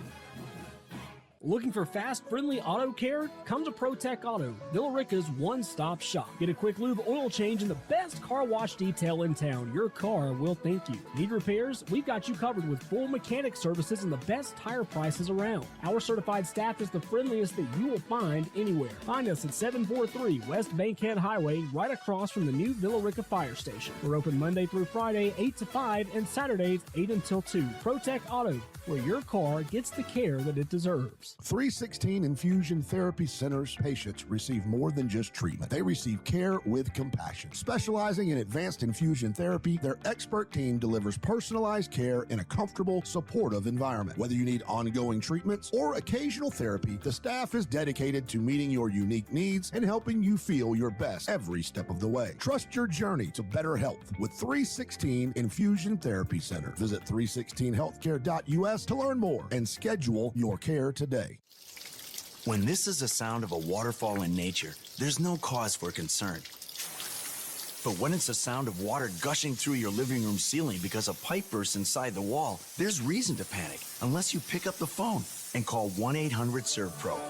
Looking for fast, friendly auto care? Come to ProTech Auto, Villa Rica's one-stop shop. Get a quick lube oil change and the best car wash detail in town. Your car will thank you. Need repairs? We've got you covered with full mechanic services and the best tire prices around. Our certified staff is the friendliest that you will find anywhere. Find us at 743 West Bankhead Highway, right across from the new Villa Rica Fire Station. We're open Monday through Friday, 8 to 5, and Saturdays, 8 until 2. ProTech Auto, where your car gets the care that it deserves. 316 Infusion Therapy Center's patients receive more than just treatment. They receive care with compassion. Specializing in advanced infusion therapy, their expert team delivers personalized care in a comfortable, supportive environment. Whether you need ongoing treatments or occasional therapy, the staff is dedicated to meeting your unique needs and helping you feel your best every step of the way. Trust your journey to better health with 316 Infusion Therapy Center. Visit 316healthcare.us to learn more and schedule your care today. When this is the sound of a waterfall in nature, there's no cause for concern. But when it's the sound of water gushing through your living room ceiling because a pipe bursts inside the wall, there's reason to panic unless you pick up the phone and call 1-800-SERVPRO.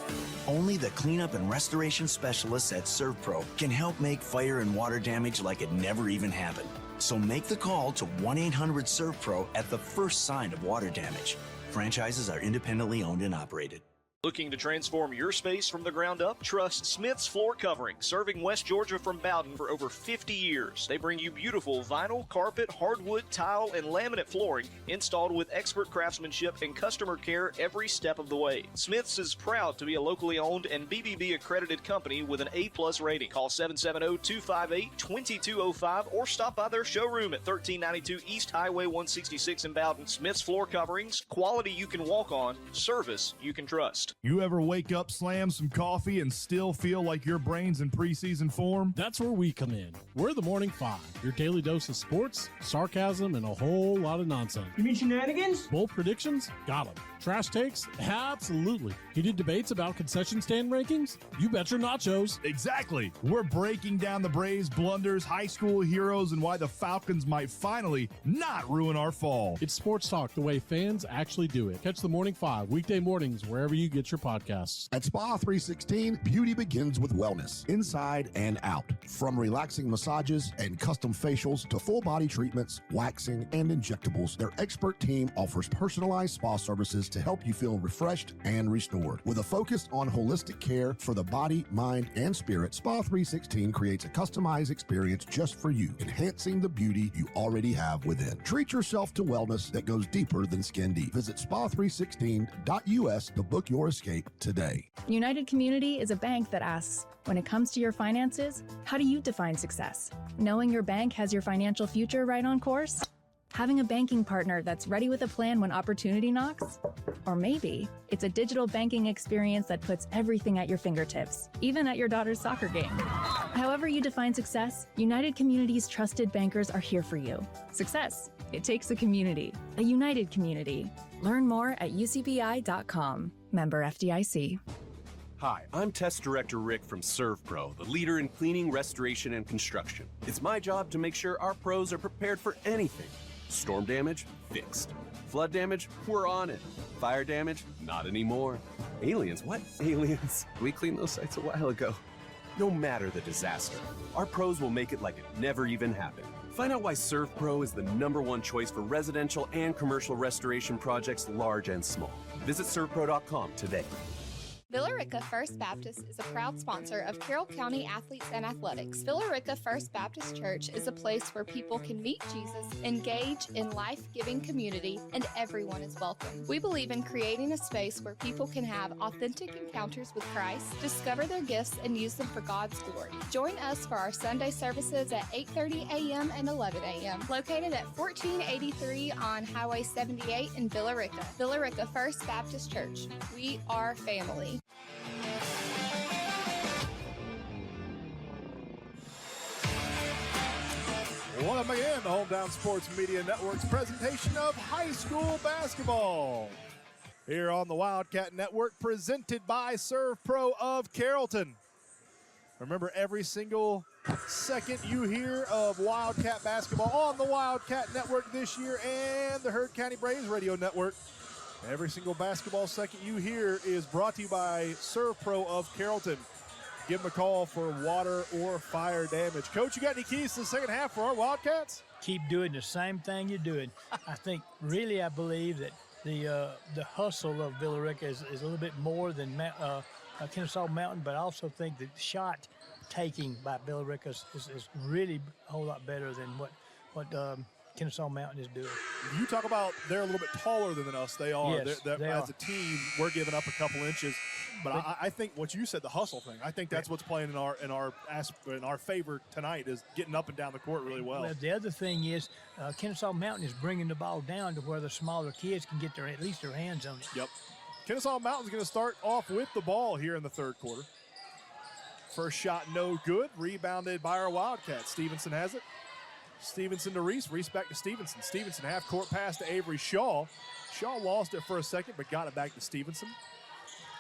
Only the cleanup and restoration specialists at ServPro can help make fire and water damage like it never even happened. So make the call to 1-800-SERVPRO at the first sign of water damage. Franchises are independently owned and operated. Looking to transform your space from the ground up? Trust Smith's Floor Covering, serving West Georgia from Bowden for over 50 years. They bring you beautiful vinyl, carpet, hardwood, tile, and laminate flooring installed with expert craftsmanship and customer care every step of the way. Smith's is proud to be a locally owned and BBB accredited company with an A+ rating. Call 770-258-2205 or stop by their showroom at 1392 East Highway 166 in Bowden. Smith's Floor Coverings, quality you can walk on, service you can trust. You ever wake up, slam some coffee, and still feel like your brain's in preseason form? That's where we come in. We're the Morning Five, your daily dose of sports, sarcasm, and a whole lot of nonsense. You mean shenanigans? Bold predictions? Got them. Trash takes? Absolutely. Heated debates about concession stand rankings? You bet your nachos. Exactly. We're breaking down the Braves' blunders, high school heroes, and why the Falcons might finally not ruin our fall. It's sports talk the way fans actually do it. Catch the Morning Five weekday mornings wherever you get your podcasts. At Spa 316, beauty begins with wellness, inside and out. From relaxing massages and custom facials to full body treatments, waxing, and injectables, their expert team offers personalized spa services to help you feel refreshed and restored. With a focus on holistic care for the body, mind, and spirit, Spa 316 creates a customized experience just for you, enhancing the beauty you already have within. Treat yourself to wellness that goes deeper than skin deep. Visit spa316.us to book your escape today. United Community is a bank that asks, when it comes to your finances, how do you define success? Knowing your bank has your financial future right on course? Having a banking partner that's ready with a plan when opportunity knocks? Or maybe it's a digital banking experience that puts everything at your fingertips, even at your daughter's soccer game. However you define success, United Community's trusted bankers are here for you. Success, it takes a community, a united community. Learn more at ucbi.com. Member FDIC. Hi, I'm Test Director Rick from ServPro, the leader in cleaning, restoration, and construction. It's my job to make sure our pros are prepared for anything. Storm damage? Fixed. Flood damage? We're on it. Fire damage? Not anymore. Aliens? What? Aliens? We cleaned those sites a while ago. No matter the disaster, our pros will make it like it never even happened. Find out why ServPro is the #1 choice for residential and commercial restoration projects large and small. Visit servpro.com today. Villa Rica First Baptist is a proud sponsor of Carroll County Athletes and Athletics. Villa Rica First Baptist Church is a place where people can meet Jesus, engage in life-giving community, and everyone is welcome. We believe in creating a space where people can have authentic encounters with Christ, discover their gifts, and use them for God's glory. Join us for our Sunday services at 8:30 a.m. and 11 a.m. located at 1483 on Highway 78 in Villa Rica. Villa Rica First Baptist Church. We are family. Welcome again to Hometown Sports Media Network's presentation of high school basketball. Here on the Wildcat Network, presented by Serve Pro of Carrollton. Remember, every single second you hear of Wildcat basketball on the Wildcat Network this year and the Heard County Braves Radio Network, every single basketball second you hear is brought to you by Serve Pro of Carrollton. Give them a call for water or fire damage. Coach, you got any keys to the second half for our Wildcats? Keep doing the same thing you're doing. I believe that the hustle of Villa Rica is a little bit more than Kennesaw Mountain, but I also think that the shot taking by Villa Rica is really a whole lot better than what Kennesaw Mountain is doing. You talk about they're a little bit taller than us. They are. Yes, They're, they as are. a team, we're giving up a couple inches. But I think what you said, the hustle thing, I think that's what's playing in our favor tonight is getting up and down the court really well. Well, the other thing is Kennesaw Mountain is bringing the ball down to where the smaller kids can get at least their hands on it. Yep. Kennesaw Mountain's going to start off with the ball here in the third quarter. First shot, no good. Rebounded by our Wildcats. Stevenson has it. Stevenson to Reese. Reese back to Stevenson. Stevenson half-court pass to Avery Shaw. Shaw lost it for a second, but got it back to Stevenson.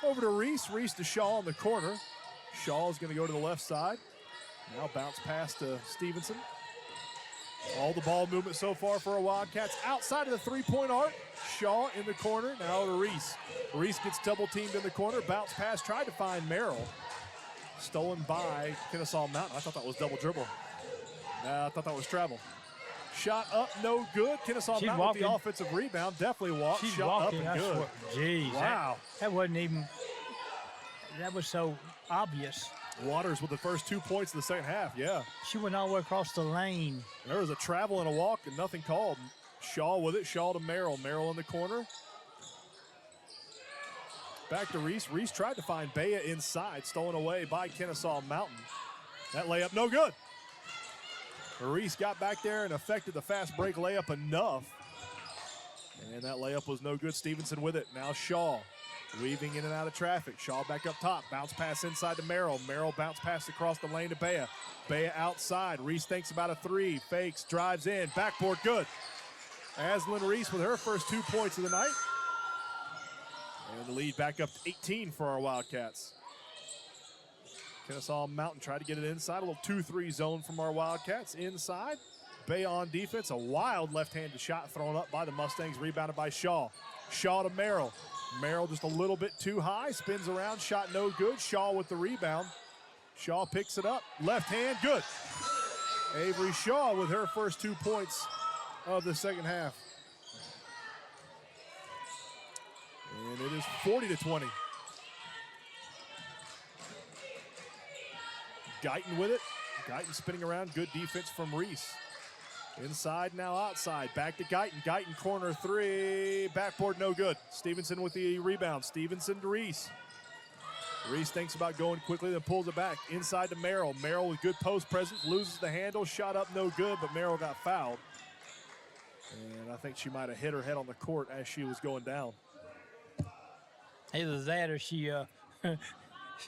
Over to Reese. Reese to Shaw in the corner. Shaw is going to go to the left side. Now bounce pass to Stevenson. All the ball movement so far for our Wildcats. Outside of the three-point arc. Shaw in the corner. Now to Reese. Reese gets double-teamed in the corner. Bounce pass. Tried to find Merrill. Stolen by Kennesaw Mountain. I thought that was double dribble. I thought that was travel. Shot up, no good. Kennesaw Mountain with the offensive rebound. Definitely walked. She's Shot walking, up and good. Geez. Wow. That wasn't even, that was so obvious. Waters with the first 2 points of the second half, yeah. She went all the way across the lane. There was a travel and a walk and nothing called. Shaw with it. Shaw to Merrill. Merrill in the corner. Back to Reese. Reese tried to find Bea inside. Stolen away by Kennesaw Mountain. That layup, no good. Reese got back there and affected the fast break layup enough. And that layup was no good. Stevenson with it. Now Shaw weaving in and out of traffic. Shaw back up top. Bounce pass inside to Merrill. Merrill bounce pass across the lane to Bea. Bea outside. Reese thinks about a three. Fakes. Drives in. Backboard good. Aslan Reese with her first 2 points of the night. And the lead back up to 18 for our Wildcats. Kennesaw Mountain tried to get it inside. A little 2-3 zone from our Wildcats. Inside. Bea on defense. A wild left-handed shot thrown up by the Mustangs. Rebounded by Shaw. Shaw to Merrill. Merrill just a little bit too high. Spins around. Shot no good. Shaw with the rebound. Shaw picks it up. Left hand. Good. Avery Shaw with her first 2 points of the second half. And it is 40-20. Guyton with it. Guyton spinning around. Good defense from Reese. Inside, now outside. Back to Guyton. Guyton corner three. Backboard no good. Stevenson with the rebound. Stevenson to Reese. Reese thinks about going quickly, then pulls it back. Inside to Merrill. Merrill with good post presence. Loses the handle. Shot up no good, but Merrill got fouled. And I think she might have hit her head on the court as she was going down. Either that or she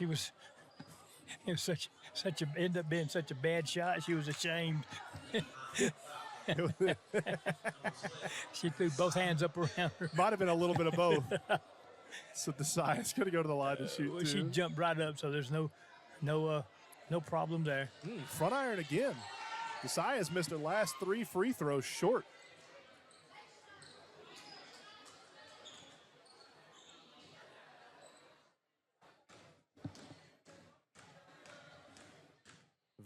was, it was ended up being such a bad shot, she was ashamed. She threw both hands up around her. Might have been a little bit of both. So Desai's going to go to the line to shoot, too. She jumped right up, so there's no problem there. Front iron again. Desai has missed her last 3 free throws short.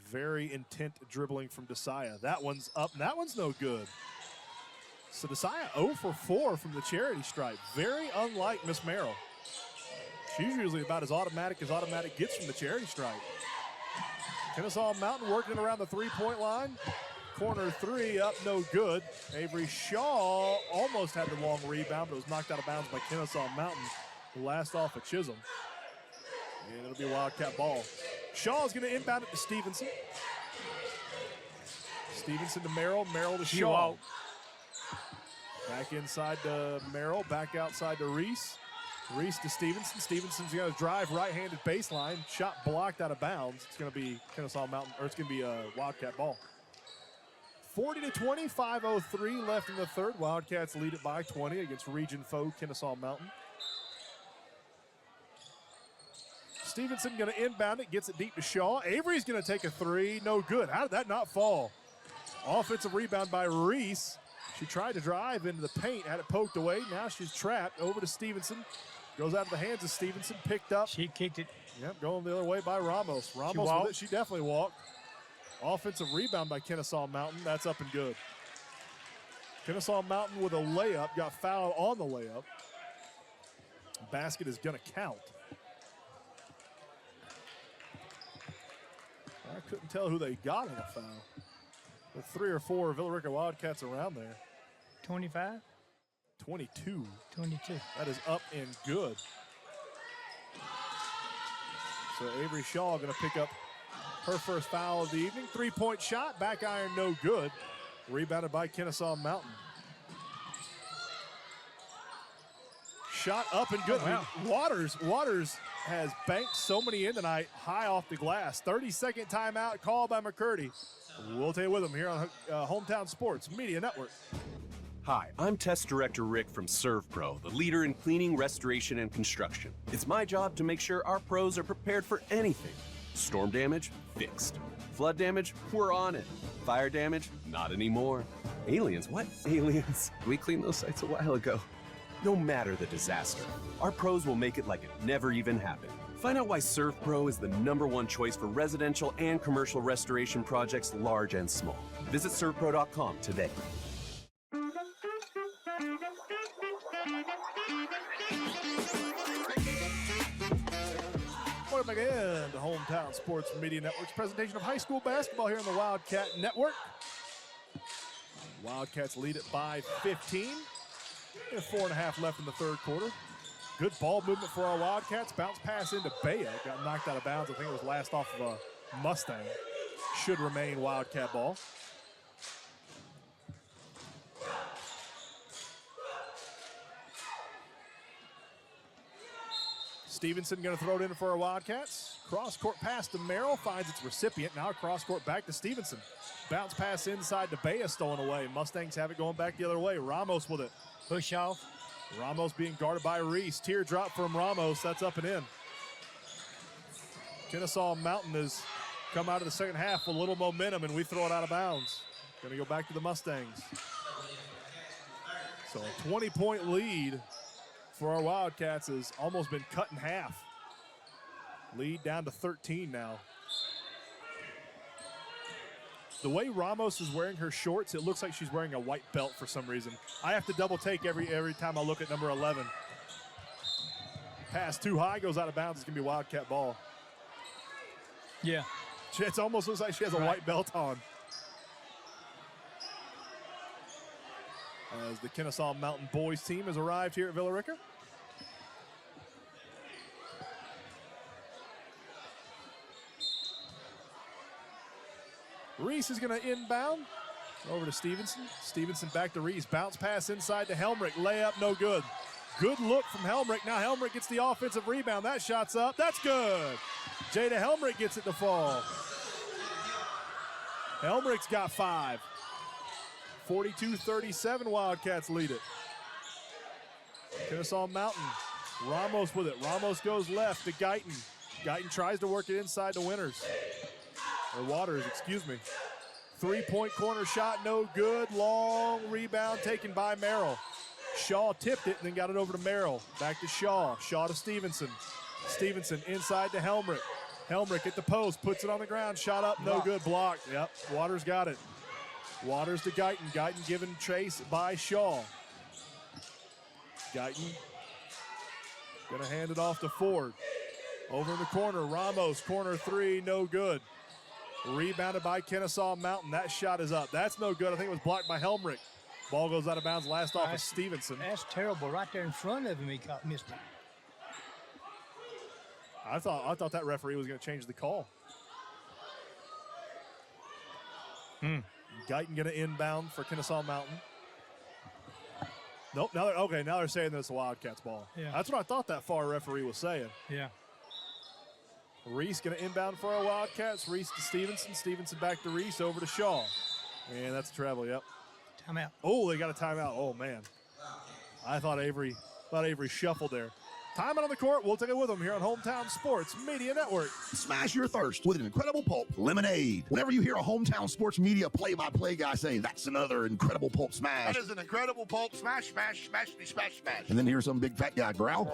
Very intent dribbling from Desai. That one's up, and that one's no good. So Desaya 0 for 4 from the charity stripe. Very unlike Miss Merrill. She's usually about as automatic gets from the charity stripe. Kennesaw Mountain working around the three-point line. Corner three up, no good. Avery Shaw almost had the long rebound, but it was knocked out of bounds by Kennesaw Mountain. The last off of Chisholm. And it'll be a Wildcat ball. Shaw's going to inbound it to Stevenson. Stevenson to Merrill, Merrill to Shaw. Back inside to Merrill, back outside to Reese. Reese to Stevenson. Stevenson's going to drive right-handed baseline. Shot blocked out of bounds. It's going to be Kennesaw Mountain, or it's going to be a Wildcat ball. 40-20, 5:03 left in the third. Wildcats lead it by 20 against region foe Kennesaw Mountain. Stevenson going to inbound it, gets it deep to Shaw. Avery's going to take a three, no good. How did that not fall? Offensive rebound by Reese. She tried to drive into the paint, had it poked away. Now she's trapped. Over to Stevenson. Goes out of the hands of Stevenson, picked up. She kicked it. Yep, going the other way by Ramos. Ramos with it, she definitely walked. Offensive rebound by Kennesaw Mountain. That's up and good. Kennesaw Mountain with a layup, got fouled on the layup. Basket is going to count. I couldn't tell who they got in the foul. The 3 or 4 Villa Rica Wildcats around there. 25? 22. 22. That is up and good. So Avery Shaw going to pick up her first foul of the evening. Three-point shot, back iron, no good. Rebounded by Kennesaw Mountain. Shot up and good. Oh, wow. Waters has banked so many in tonight, high off the glass. 30-second timeout called by McCurdy. We'll take it with him here on Hometown Sports Media Network. Hi, I'm Test Director Rick from ServPro, the leader in cleaning, restoration, and construction. It's my job to make sure our pros are prepared for anything. Storm damage? Fixed. Flood damage? We're on it. Fire damage? Not anymore. Aliens? What? Aliens? We cleaned those sites a while ago. No matter the disaster, our pros will make it like it never even happened. Find out why ServPro is the #1 choice for residential and commercial restoration projects large and small. Visit servpro.com today. Welcome back in to Hometown Sports Media Network's presentation of high school basketball here on the Wildcat Network. Wildcats lead it by 15. 4.5 left in the third quarter. Good ball movement for our Wildcats. Bounce pass into Bea. Got knocked out of bounds. I think it was last off of a Mustang. Should remain Wildcat ball. Stevenson going to throw it in for our Wildcats. Cross-court pass to Merrill. Finds its recipient. Now cross-court back to Stevenson. Bounce pass inside to Bea, stolen away. Mustangs have it going back the other way. Ramos with it. Push off. Ramos being guarded by Reese. Teardrop from Ramos. That's up and in. Kennesaw Mountain has come out of the second half with a little momentum, and we throw it out of bounds. Going to go back to the Mustangs. So a 20-point lead for our Wildcats has almost been cut in half. Lead down to 13 now. The way Ramos is wearing her shorts, it looks like she's wearing a white belt for some reason. I have to double take every time I look at number 11. Pass too high, goes out of bounds. It's going to be Wildcat ball. Yeah. It almost looks like she has a white belt on. As the Kennesaw Mountain boys team has arrived here at Villa Rica. Reese is going to inbound. Over to Stevenson. Stevenson back to Reese. Bounce pass inside to Helmrich. Layup, no good. Good look from Helmrich. Now Helmrich gets the offensive rebound. That shot's up. That's good. Jada Helmrich gets it to fall. Helmrich's got 5. 42-37, Wildcats lead it. Kennesaw Mountain. Ramos with it. Ramos goes left to Guyton. Guyton tries to work it inside to Winters. Or Waters, excuse me. 3-point corner shot, no good. Long rebound taken by Merrill. Shaw tipped it and then got it over to Merrill. Back to Shaw. Shaw to Stevenson. Stevenson inside to Helmrich. Helmrich at the post, puts it on the ground. Shot up, no good. Blocked. Yep, Waters got it. Waters to Guyton. Guyton given chase by Shaw. Guyton going to hand it off to Ford. Over in the corner, Ramos, corner three, no good. Rebounded by Kennesaw Mountain. That shot is up. That's no good. I think it was blocked by Helmrich. Ball goes out of bounds. Last off is Stevenson. That's terrible. Right there in front of him, he missed it. I thought that referee was going to change the call. Guyton going to inbound for Kennesaw Mountain. Nope. Now they're saying that it's a Wildcats ball. Yeah. That's what I thought that far referee was saying. Yeah. Reese going to inbound for our Wildcats. Reese to Stevenson. Stevenson back to Reese. Over to Shaw. And that's a travel, yep. Timeout. Oh, they got a timeout. Oh, man. I thought Avery shuffled there. Timeout on the court. We'll take it with them here on Hometown Sports Media Network. Smash your thirst with an Incredible Pulp lemonade. Whenever you hear a Hometown Sports Media play-by-play guy say, that's another Incredible Pulp smash. That is an Incredible Pulp smash, smash, smash, smash, smash. And then hear some big fat guy growl.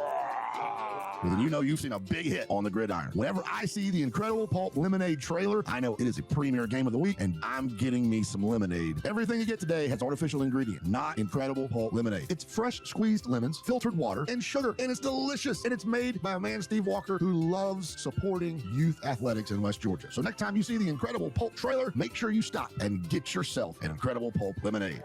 Well, then you know you've seen a big hit on the gridiron. Whenever I see the Incredible Pulp Lemonade trailer, I know it is a premier game of the week, and I'm getting me some lemonade. Everything you get today has artificial ingredient, not Incredible Pulp Lemonade. It's fresh squeezed lemons, filtered water, and sugar, and it's delicious. And it's made by a man, Steve Walker, who loves supporting youth athletics in West Georgia. So next time you see the Incredible Pulp trailer, make sure you stop and get yourself an Incredible Pulp Lemonade.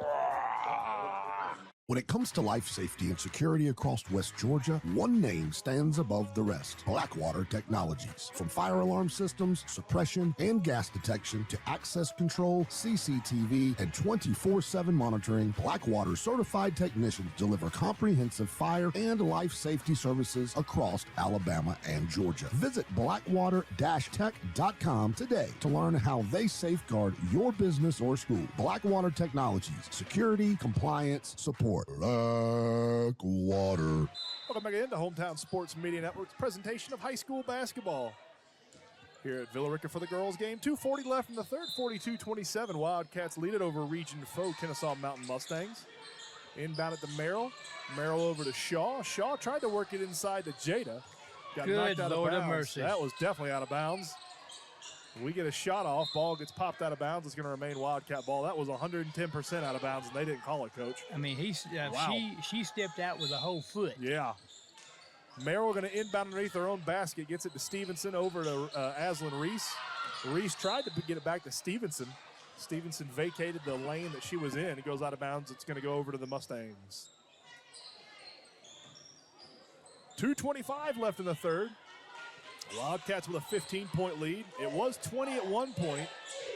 When it comes to life safety and security across West Georgia, one name stands above the rest: Blackwater Technologies. From fire alarm systems, suppression, and gas detection to access control, CCTV, and 24/7 monitoring, Blackwater certified technicians deliver comprehensive fire and life safety services across Alabama and Georgia. Visit blackwater-tech.com today to learn how they safeguard your business or school. Blackwater Technologies, security, compliance, support. Blackwater. Welcome back into Hometown Sports Media Network's presentation of high school basketball. Here at Villa Rica for the girls game. 2:40 left in the third, 42-27. Wildcats lead it over region foe Kennesaw Mountain Mustangs. Inbound it to Merrill. Merrill over to Shaw. Shaw tried to work it inside to Jada. Got knocked out Lord of of bounds. mercy. That was definitely out of bounds. We get a shot off. Ball gets popped out of bounds. It's going to remain Wildcat ball. That was 110% out of bounds, and they didn't call it, Coach. I mean, she stepped out with a whole foot. Yeah. Merrill going to inbound underneath their own basket. Gets it to Stevenson over to Aslan Reese. Reese tried to get it back to Stevenson. Stevenson vacated the lane that she was in. It goes out of bounds. It's going to go over to the Mustangs. 2:25 left in the third. Wildcats with a 15-point lead. It was 20 at one point.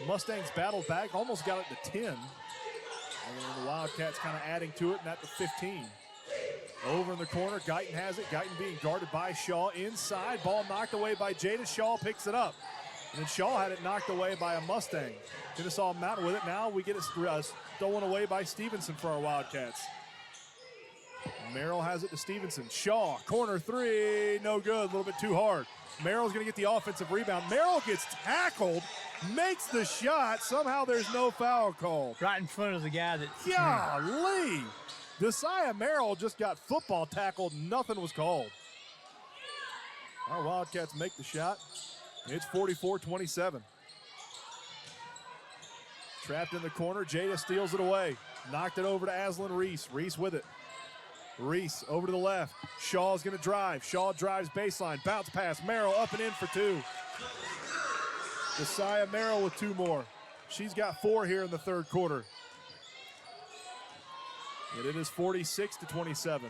Mustangs battled back, almost got it to 10. And then the Wildcats kind of adding to it, and at the 15. Over in the corner, Guyton has it. Guyton being guarded by Shaw inside. Ball knocked away by Jada. Shaw picks it up. And then Shaw had it knocked away by a Mustang. Kennesaw Mountain with it. Now we get it stolen away by Stevenson for our Wildcats. Merrill has it to Stevenson. Shaw, corner three, no good, a little bit too hard. Merrill's going to get the offensive rebound. Merrill gets tackled, makes the shot. Somehow there's no foul called. Right in front of the guy that... Golly! Desai Merrill just got football tackled. Nothing was called. Our Wildcats make the shot. It's 44-27. Trapped in the corner. Jada steals it away. Knocked it over to Aslan Reese. Reese with it. Reese over to the left. Shaw's going to drive. Shaw drives baseline. Bounce pass. Merrill up and in for two. Desai Merrill with two more. She's got four here in the third quarter. And it is 46-27.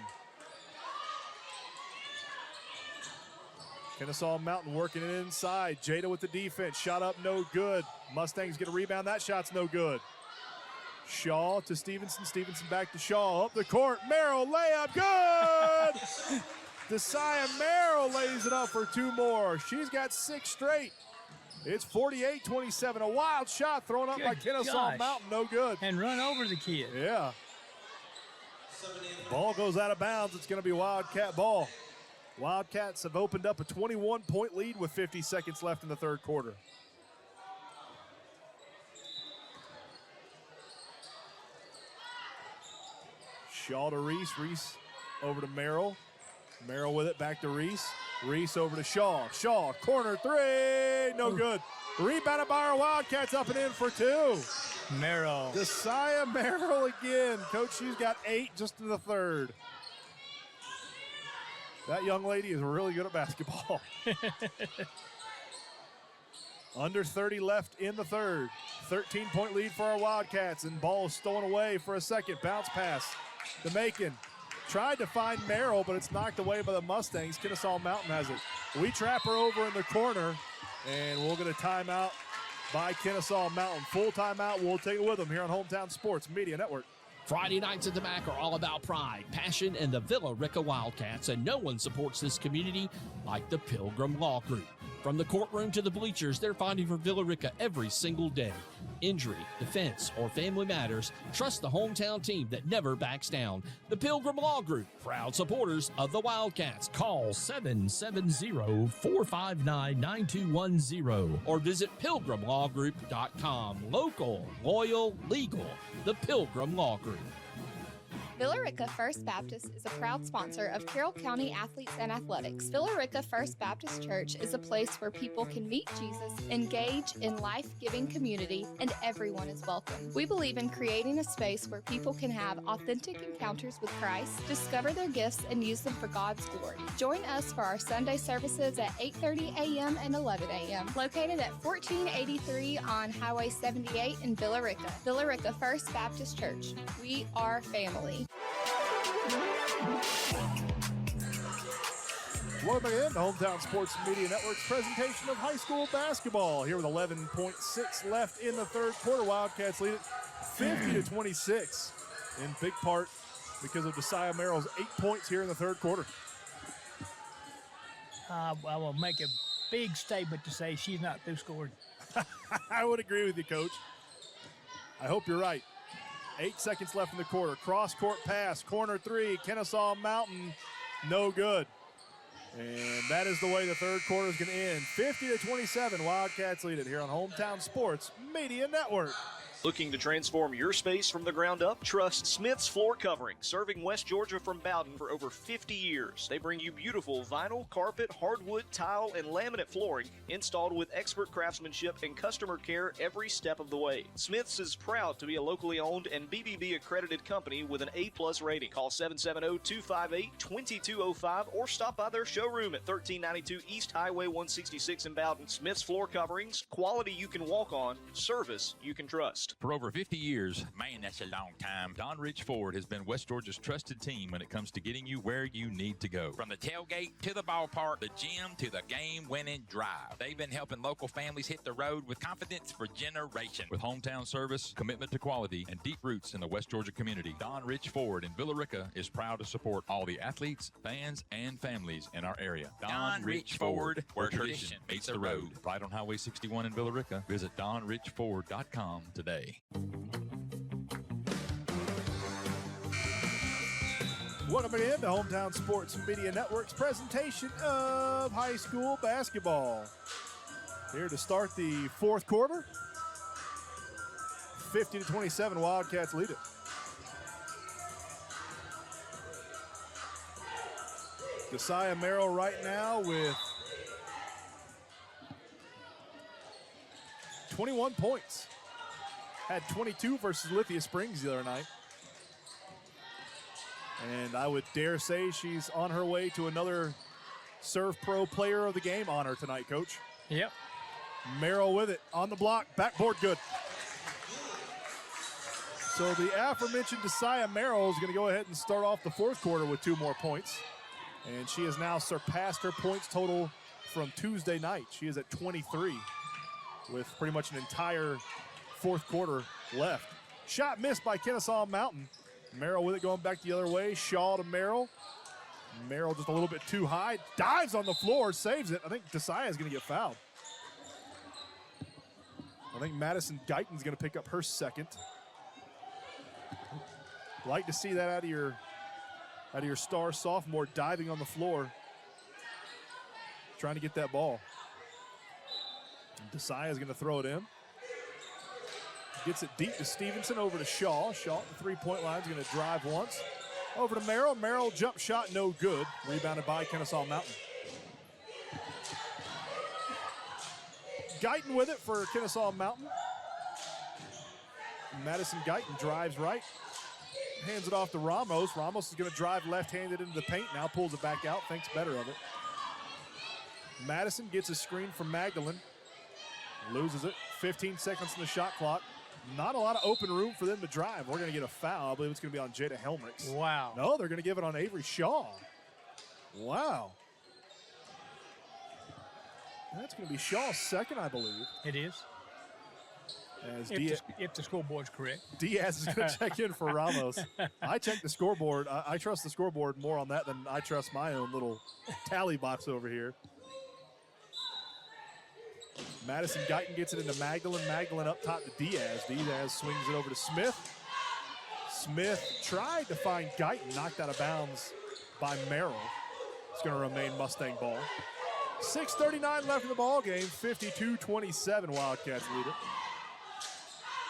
Kennesaw Mountain working it inside. Jada with the defense. Shot up, no good. Mustangs get a rebound. That shot's no good. Shaw to Stevenson. Stevenson back to Shaw. Up the court. Merrill layup. Good! Desai Merrill lays it up for two more. She's got six straight. It's 48-27. A wild shot thrown up by Kennesaw Mountain. No good. And run over the kid. Yeah. Ball goes out of bounds. It's going to be Wildcat ball. Wildcats have opened up a 21-point lead with 50 seconds left in the third quarter. Shaw to Reese. Reese over to Merrill. Merrill with it back to Reese. Reese over to Shaw. Shaw, corner three. No good. Rebounded by our Wildcats up and in for two. Merrill. Josiah Merrill again. Coach, she's got 8 just in the third. That young lady is really good at basketball. Under 30 left in the third. 13-point lead for our Wildcats, and ball stolen away for a second. Bounce pass to Macon. Tried to find Merrill, but it's knocked away by the Mustangs. Kennesaw Mountain has it. We trap her over in the corner, and we'll get a timeout by Kennesaw Mountain. Full timeout. We'll take it with them here on Hometown Sports Media Network. Friday nights at the MAC are all about pride, passion, and the Villa Rica Wildcats, and no one supports this community like the Pilgrim Law Group. From the courtroom to the bleachers, they're fighting for Villa Rica every single day. Injury, defense, or family matters, trust the hometown team that never backs down. The Pilgrim Law Group, proud supporters of the Wildcats. Call 770-459-9210 or visit pilgrimlawgroup.com. Local, loyal, legal. The Pilgrim Law Group. Villa Rica First Baptist is a proud sponsor of Carroll County Athletes and Athletics. Villa Rica First Baptist Church is a place where people can meet Jesus, engage in life-giving community, and everyone is welcome. We believe in creating a space where people can have authentic encounters with Christ, discover their gifts, and use them for God's glory. Join us for our Sunday services at 8:30 a.m. and 11 a.m. located at 1483 on Highway 78 in Villa Rica. Villa Rica First Baptist Church. We are family. Welcome in to Hometown Sports Media Network's presentation of high school basketball. Here with 11.6 left in the third quarter. Wildcats lead it 50-26, in big part because of Josiah Merrill's 8 points here in the third quarter. I will make a big statement to say she's not through scoring. I would agree with you, Coach. I hope you're right. 8 seconds left in the quarter. Cross-court pass, corner three, Kennesaw Mountain, no good. And that is the way the third quarter is going to end. 50-27, Wildcats lead it here on Hometown Sports Media Network. Looking to transform your space from the ground up? Trust Smith's Floor Covering, serving West Georgia from Bowden for over 50 years. They bring you beautiful vinyl, carpet, hardwood, tile, and laminate flooring installed with expert craftsmanship and customer care every step of the way. Smith's is proud to be a locally owned and BBB accredited company with an A+ rating. Call 770-258-2205 or stop by their showroom at 1392 East Highway 166 in Bowden. Smith's Floor Coverings, quality you can walk on, service you can trust. For over 50 years, man, that's a long time, Don Rich Ford has been West Georgia's trusted team when it comes to getting you where you need to go. From the tailgate to the ballpark, the gym to the game-winning drive. They've been helping local families hit the road with confidence for generations. With hometown service, commitment to quality, and deep roots in the West Georgia community, Don Rich Ford in Villa Rica is proud to support all the athletes, fans, and families in our area. Don Rich Ford, where tradition meets the road. Right on Highway 61 in Villa Rica. Visit donrichford.com today. Welcome again to Hometown Sports Media Network's presentation of high school basketball. Here to start the fourth quarter. 50-27, Wildcats lead it. Josiah Merrill right now with 21 points. Had 22 versus Lithia Springs the other night. And I would dare say she's on her way to another Serve Pro Player of the Game honor tonight, Coach. Yep. Merrill with it on the block, backboard good. So the aforementioned Josiah Merrill is going to go ahead and start off the fourth quarter with 2 more points. And she has now surpassed her points total from Tuesday night. She is at 23 with pretty much an entire fourth quarter left. Shot missed by Kennesaw Mountain. Merrill with it going back the other way. Shaw to Merrill. Merrill just a little bit too high. Dives on the floor, saves it. I think Josiah is going to get fouled. I think Madison Guyton's going to pick up her second. Like to see that out of your star sophomore diving on the floor, trying to get that ball. Josiah is going to throw it in. Gets it deep to Stevenson, over to Shaw. Shaw at the three-point line is going to drive once. Over to Merrill. Merrill jump shot, no good. Rebounded by Kennesaw Mountain. Guyton with it for Kennesaw Mountain. Madison Guyton drives right. Hands it off to Ramos. Ramos is going to drive left-handed into the paint. Now pulls it back out. Thinks better of it. Madison gets a screen from Magdalene. Loses it. 15 seconds on the shot clock. Not a lot of open room for them to drive. We're going to get a foul. I believe it's going to be on Jada Helmricks. Wow. No, they're going to give it on Avery Shaw. Wow. That's going to be Shaw's second, I believe. It is. As If the scoreboard's correct. Diaz is going to check in for Ramos. I checked the scoreboard. I trust the scoreboard more on that than I trust my own little tally box over here. Madison Guyton gets it into Magdalene. Magdalene up top to Diaz. Diaz swings it over to Smith. Smith tried to find Guyton, knocked out of bounds by Merrill. It's going to remain Mustang ball. 6:39 left in the ball game. 52-27 Wildcats lead it.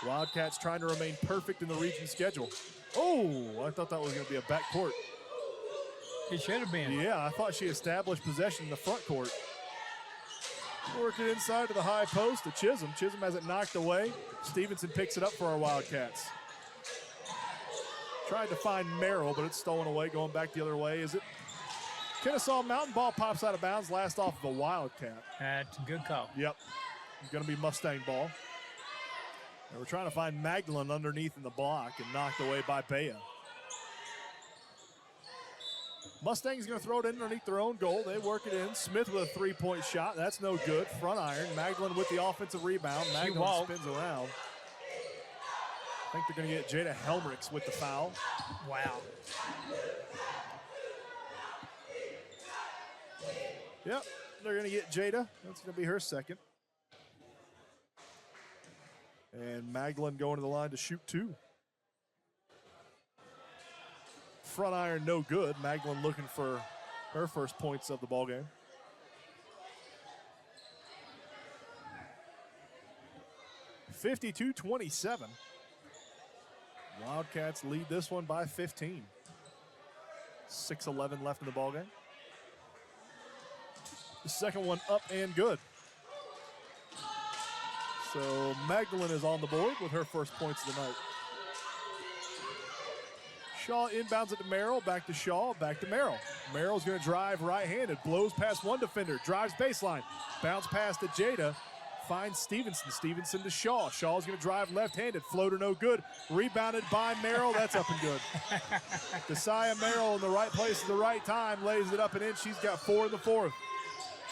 Wildcats trying to remain perfect in the region schedule. Oh, I thought that was going to be a backcourt. It should have been. Yeah, I thought she established possession in the front court. Working inside to the high post to Chisholm. Chisholm has it knocked away. Stevenson picks it up for our Wildcats. Tried to find Merrill, but it's stolen away, going back the other way. Is it? Kennesaw Mountain ball pops out of bounds, last off of a Wildcat. That's a good call. Yep. It's going to be Mustang ball. And we're trying to find Magdalene underneath in the block and knocked away by Bea. Mustang's going to throw it in underneath their own goal. They work it in. Smith with a three-point shot. That's no good. Front iron. Magdalene with the offensive rebound. Magdalene spins around. I think they're going to get Jada Helmricks with the foul. Wow. Yep, they're going to get Jada. That's going to be her second. And Magdalene going to the line to shoot two. Front iron, no good. Magdalene looking for her first points of the ballgame. (52-27). Wildcats lead this one by 15. 6:11 left in the ballgame. The second one up and good. So Magdalene is on the board with her first points of the night. Shaw inbounds it to Merrill, back to Shaw, back to Merrill. Merrill's going to drive right-handed, blows past one defender, drives baseline, bounce pass to Jada, finds Stevenson. Stevenson to Shaw. Shaw's going to drive left-handed, floater no good, rebounded by Merrill. That's up and good. Desaya Merrill in the right place at the right time, lays it up and in. She's got 4 in the fourth.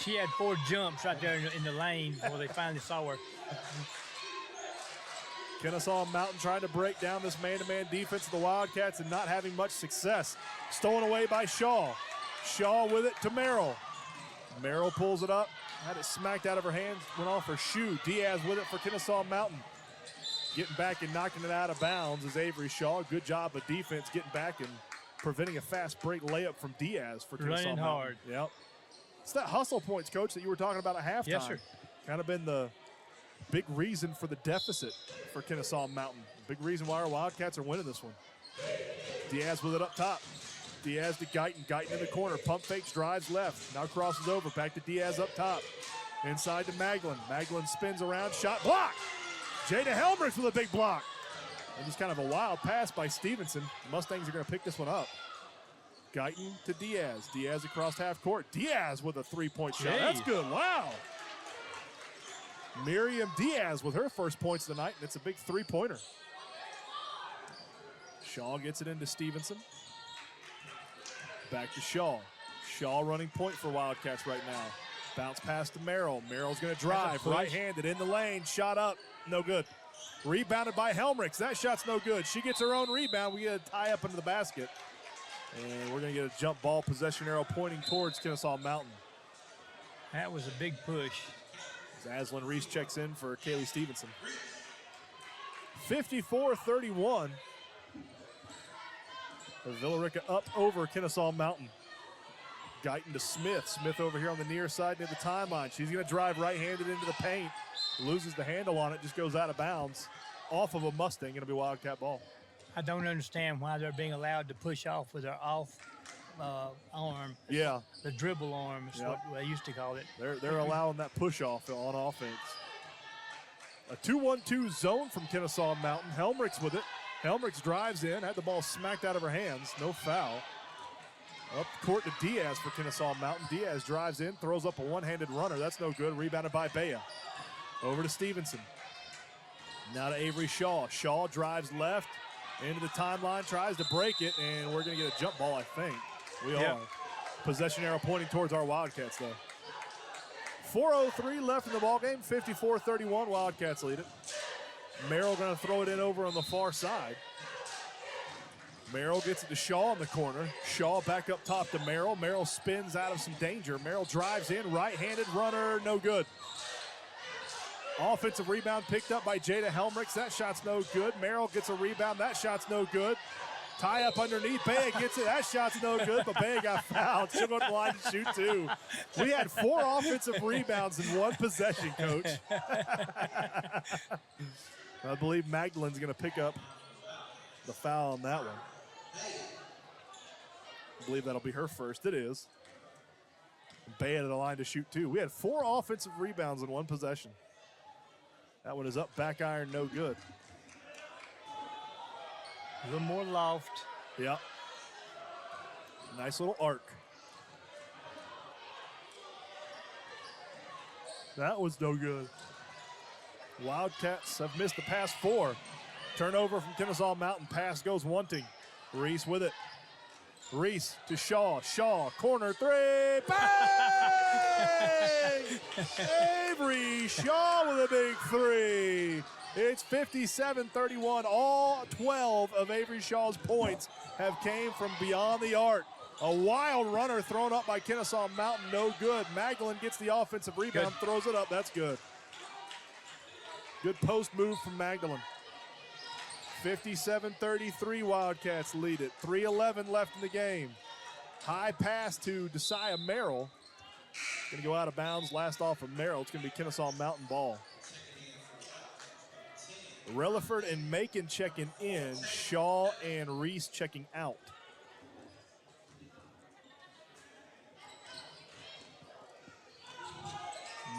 She had 4 jumps right there in the lane before they finally saw her. Kennesaw Mountain trying to break down this man-to-man defense of the Wildcats and not having much success. Stolen away by Shaw. Shaw with it to Merrill. Merrill pulls it up, had it smacked out of her hands, went off her shoe. Diaz with it for Kennesaw Mountain. Getting back and knocking it out of bounds is Avery Shaw. Good job of defense getting back and preventing a fast break layup from Diaz for Kennesaw Running Mountain. hard. Yep. It's that hustle points, Coach, that you were talking about at halftime. Yes, sir. Kind of been the big reason for the deficit for Kennesaw Mountain. Big reason why our Wildcats are winning this one. Diaz with it up top. Diaz to Guyton. Guyton in the corner. Pump fakes, drives left. Now crosses over. Back to Diaz up top. Inside to Magdalene. Magdalene spins around. Shot block. Jada Helmricks with a big block. And just kind of a wild pass by Stevenson. The Mustangs are going to pick this one up. Guyton to Diaz. Diaz across half court. Diaz with a three-point shot. That's good. Wow. Miriam Diaz with her first points of the night, and it's a big three-pointer. Shaw gets it into Stevenson. Back to Shaw. Shaw running point for Wildcats right now. Bounce pass to Merrill. Merrill's going to drive, right-handed in the lane. Shot up, no good. Rebounded by Helmricks. That shot's no good. She gets her own rebound. We get a tie up into the basket. And we're going to get a jump ball possession arrow pointing towards Kennesaw Mountain. That was a big push. As Aslan Reese checks in for Kaylee Stevenson. 54-31. Villa Rica up over Kennesaw Mountain. Guyton to Smith. Smith over here on the near side near the timeline. She's going to drive right-handed into the paint. Loses the handle on it, just goes out of bounds. Off of a Mustang, going to be Wildcat ball. I don't understand why they're being allowed to push off with their off arm. Yeah. The dribble arm is what they used to call it. They're allowing that push off on offense. A 2-1-2 zone from Kennesaw Mountain. Helmrichs with it. Helmrichs drives in, had the ball smacked out of her hands. No foul. Up court to Diaz for Kennesaw Mountain. Diaz drives in, throws up a one-handed runner. That's no good. Rebounded by Bea. Over to Stevenson. Now to Avery Shaw. Shaw drives left into the timeline, tries to break it, and we're going to get a jump ball, I think. We are. Possession arrow pointing towards our Wildcats, though. 4:03 left in the ballgame. 54-31. Wildcats lead it. Merrill going to throw it in over on the far side. Merrill gets it to Shaw in the corner. Shaw back up top to Merrill. Merrill spins out of some danger. Merrill drives in, right-handed runner, no good. Offensive rebound picked up by Jada Helmrichs. That shot's no good. Merrill gets a rebound. That shot's no good. Tie up underneath. Bea gets it. That shot's no good, but Bea got fouled. She'll go to the line to shoot two. We had 4 offensive rebounds in 1 possession, Coach. I believe Magdalene's going to pick up the foul on that one. I believe that'll be her first. It is. Bea to the line to shoot two. We had 4 offensive rebounds in 1 possession. That one is up, back iron, no good. A little more loft. Yep. Nice little arc. That was no good. Wildcats have missed the past 4. Turnover from Kennesaw Mountain. Pass goes wanting. Reese with it. Reese to Shaw. Shaw, corner 3. Bang! Avery Shaw with a big 3. It's 57-31. All 12 of Avery Shaw's points have came from beyond the arc. A wild runner thrown up by Kennesaw Mountain, no good. Magdalene gets the offensive rebound, throws it up. That's good. Good post move from Magdalene. 57-33, Wildcats lead it. 3:11 left in the game. High pass to Desai Merrill. Going to go out of bounds, last off of Merrill. It's going to be Kennesaw Mountain ball. Relaford and Macon checking in. Shaw and Reese checking out.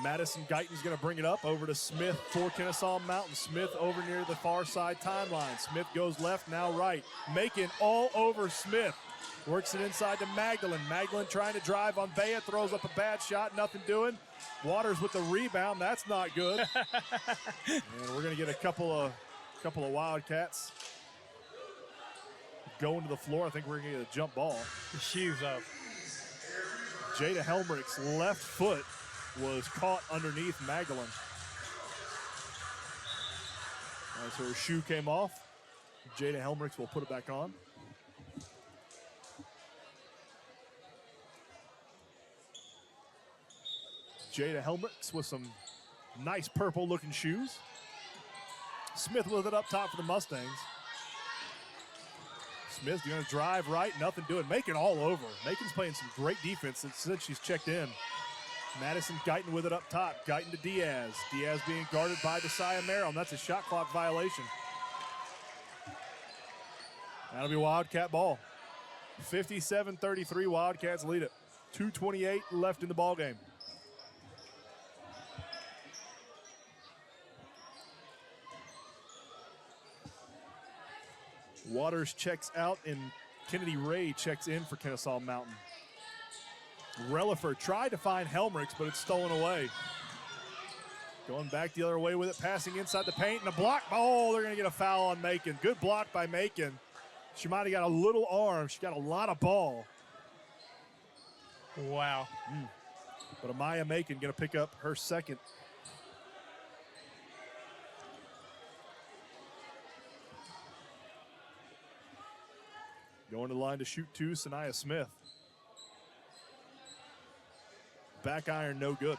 Madison Guyton's going to bring it up over to Smith for Kennesaw Mountain. Smith over near the far side timeline. Smith goes left, now right. Macon all over Smith. Works it inside to Magdalene. Magdalene trying to drive on Bea. Throws up a bad shot, nothing doing. Waters with the rebound. That's not good. And we're going to get a couple of Wildcats going to the floor. I think we're going to get a jump ball. The shoes up. Jada Helmrich's left foot was caught underneath Magdalene. So her shoe came off. Jada Helmrichs will put it back on. Jada Helmrichs with some nice purple looking shoes. Smith with it up top for the Mustangs. Smith's going to drive right, nothing doing. Macon all over. Macon's playing some great defense since she's checked in. Madison Guyton with it up top. Guyton to Diaz. Diaz being guarded by Desai Merrill, and that's a shot clock violation. That'll be Wildcat ball. 57-33, Wildcats lead it. 2:28 left in the ball game. Waters checks out, and Kennedy Ray checks in for Kennesaw Mountain. Relaford tried to find Helmrichs, but it's stolen away. Going back the other way with it, passing inside the paint, and a block. Oh, they're going to get a foul on Macon. Good block by Macon. She might have got a little arm. She got a lot of ball. Wow. But Amaya Macon going to pick up her second. Going to the line to shoot two, Sanaya Smith. Back iron, no good.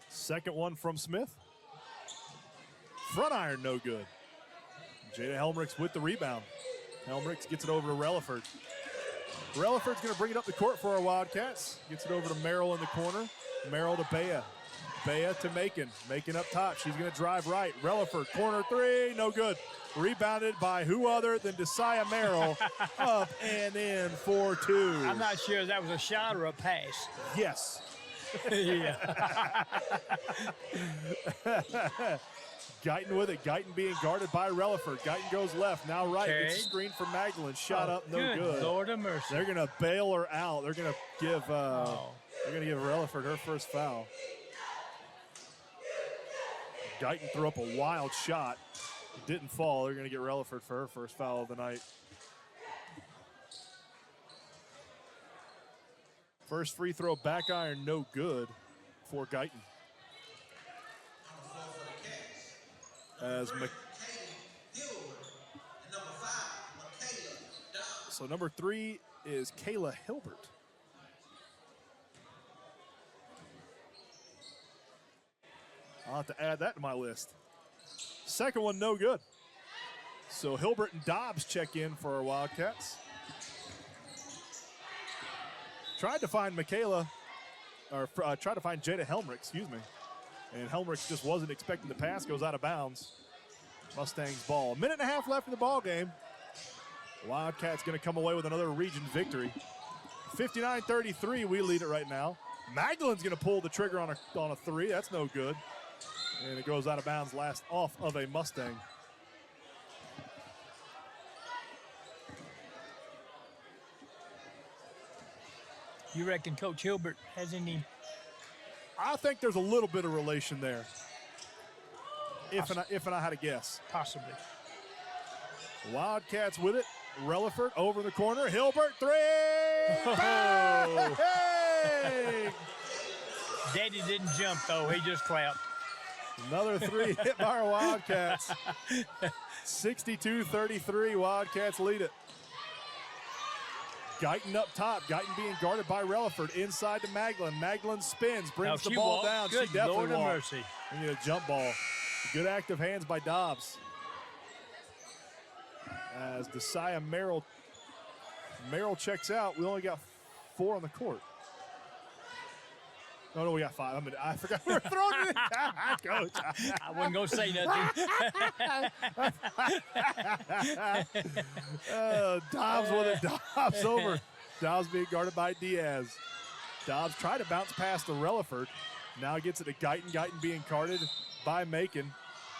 Second one from Smith. Front iron, no good. Jada Helmrichs with the rebound. Helmrichs gets it over to Relaford. Relaford's going to bring it up the court for our Wildcats. Gets it over to Merrill in the corner. Merrill to Bea. Bea to Macon. Macon up top. She's going to drive right. Relaford, corner three, no good. Rebounded by who other than Desaya Merrill. Up and in for two. I'm not sure if that was a shot or a pass. Yes. Yeah. Guyton with it. Guyton being guarded by Relaford. Guyton goes left, now right. Okay. It's a screen for Magdalene. Shot up, no good. Lord of mercy. They're going to bail her out. They're going to give Relaford her first foul. Guyton threw up a wild shot. It didn't fall. They're going to get Relaford for her first foul of the night. First free throw back iron, no good for Guyton. As so number 3 is Kayla Hilbert. I'll have to add that to my list. Second one, no good. So Hilbert and Dobbs check in for our Wildcats. Tried to find Jada Helmrich, excuse me. And Helmrich just wasn't expecting the pass, goes out of bounds. Mustangs ball. A minute and a half left in the ball game. Wildcats gonna come away with another region victory. 59-33, we lead it right now. Magdalene's gonna pull the trigger on a three, that's no good. And it goes out of bounds last off of a Mustang. You reckon Coach Hilbert has any? I think there's a little bit of relation there. If and I had to guess. Possibly. Wildcats with it. Relaford over the corner. Hilbert, three! Oh. Hey! Daddy didn't jump, though. He just clapped. Another three hit by our Wildcats. 62-33, Wildcats lead it. Guyton up top. Guyton being guarded by Relaford. Inside to Magdalene. Magdalene spins, brings the ball down. Good she definitely Lord of walked. mercy. We need a jump ball. Good active hands by Dobbs. As Desaya Merrill checks out, we only got 4 on the court. No, we got 5. I forgot we were throwing it in. Coach. I wasn't going to say nothing. Dobbs with it. Dobbs over. Dobbs being guarded by Diaz. Dobbs tried to bounce past the Relaford. Now gets it to Guyton. Guyton being guarded by Macon.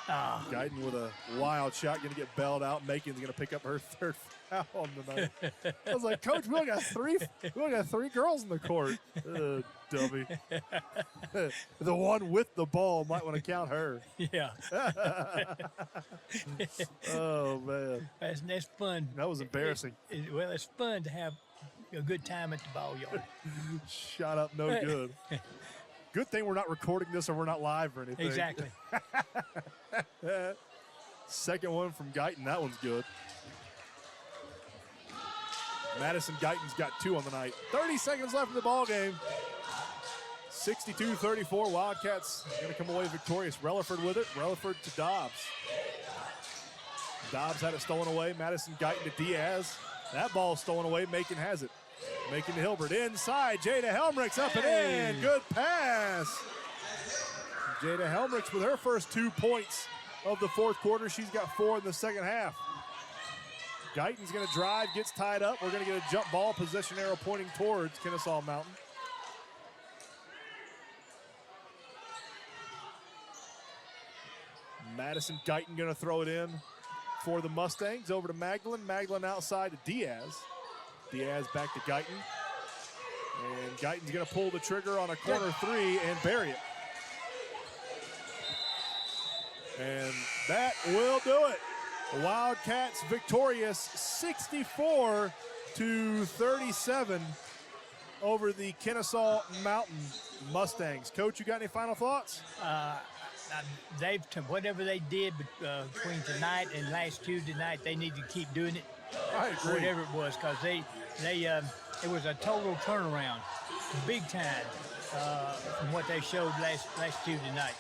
Guyton with a wild shot, going to get bailed out. Macon's going to pick up her third foul on the night. I was like, Coach, we only got 3 girls in the court. Dummy. The one with the ball might want to count her. Yeah. Oh, man. That's fun. That was embarrassing. Well, it's fun to have a good time at the ball yard. Shot up, no good. Good thing we're not recording this or we're not live or anything. Exactly. Second one from Guyton. That one's good. Madison Guyton's got 2 on the night. 30 seconds left in the ball game. 62-34. Wildcats going to come away victorious. Relaford with it. Relaford to Dobbs. Dobbs had it stolen away. Madison Guyton to Diaz. That ball stolen away. Macon has it. Macon to Hilbert. Inside. Jada Helmrich's up and in. Good pass. Jada Helmrich with her first 2 points of the fourth quarter. She's got 4 in the second half. Guyton's going to drive, gets tied up. We're going to get a jump ball, position arrow pointing towards Kennesaw Mountain. Madison Guyton going to throw it in for the Mustangs. Over to Magdalene. Magdalene outside to Diaz. Diaz back to Guyton. And Guyton's going to pull the trigger on a corner 3 and bury it. And that will do it. The Wildcats victorious 64-37 over the Kennesaw Mountain Mustangs. Coach, you got any final thoughts? Whatever they did between tonight and last Tuesday night, they need to keep doing it. I agree. Whatever it was, because it was a total turnaround, big time, from what they showed last Tuesday night.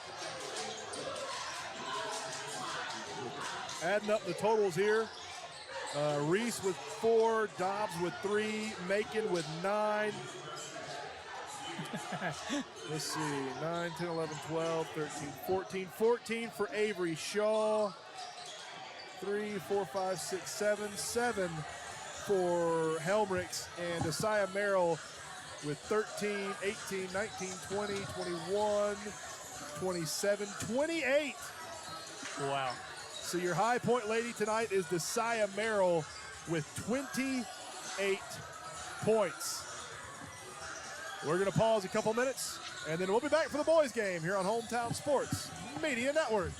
Adding up the totals here, Reese with 4, Dobbs with 3, Macon with 9, Let's see, 9, 10, 11, 12, 13, 14. 14 for Avery Shaw. 3, 4, 5, 6, 7. 7 for Helmricks. And Asaya Merrill with 13, 18, 19, 20, 21, 27, 28. Wow. So your high point lady tonight is Desaya Merrill with 28 points. We're going to pause a couple minutes, and then we'll be back for the boys game here on Hometown Sports Media Network.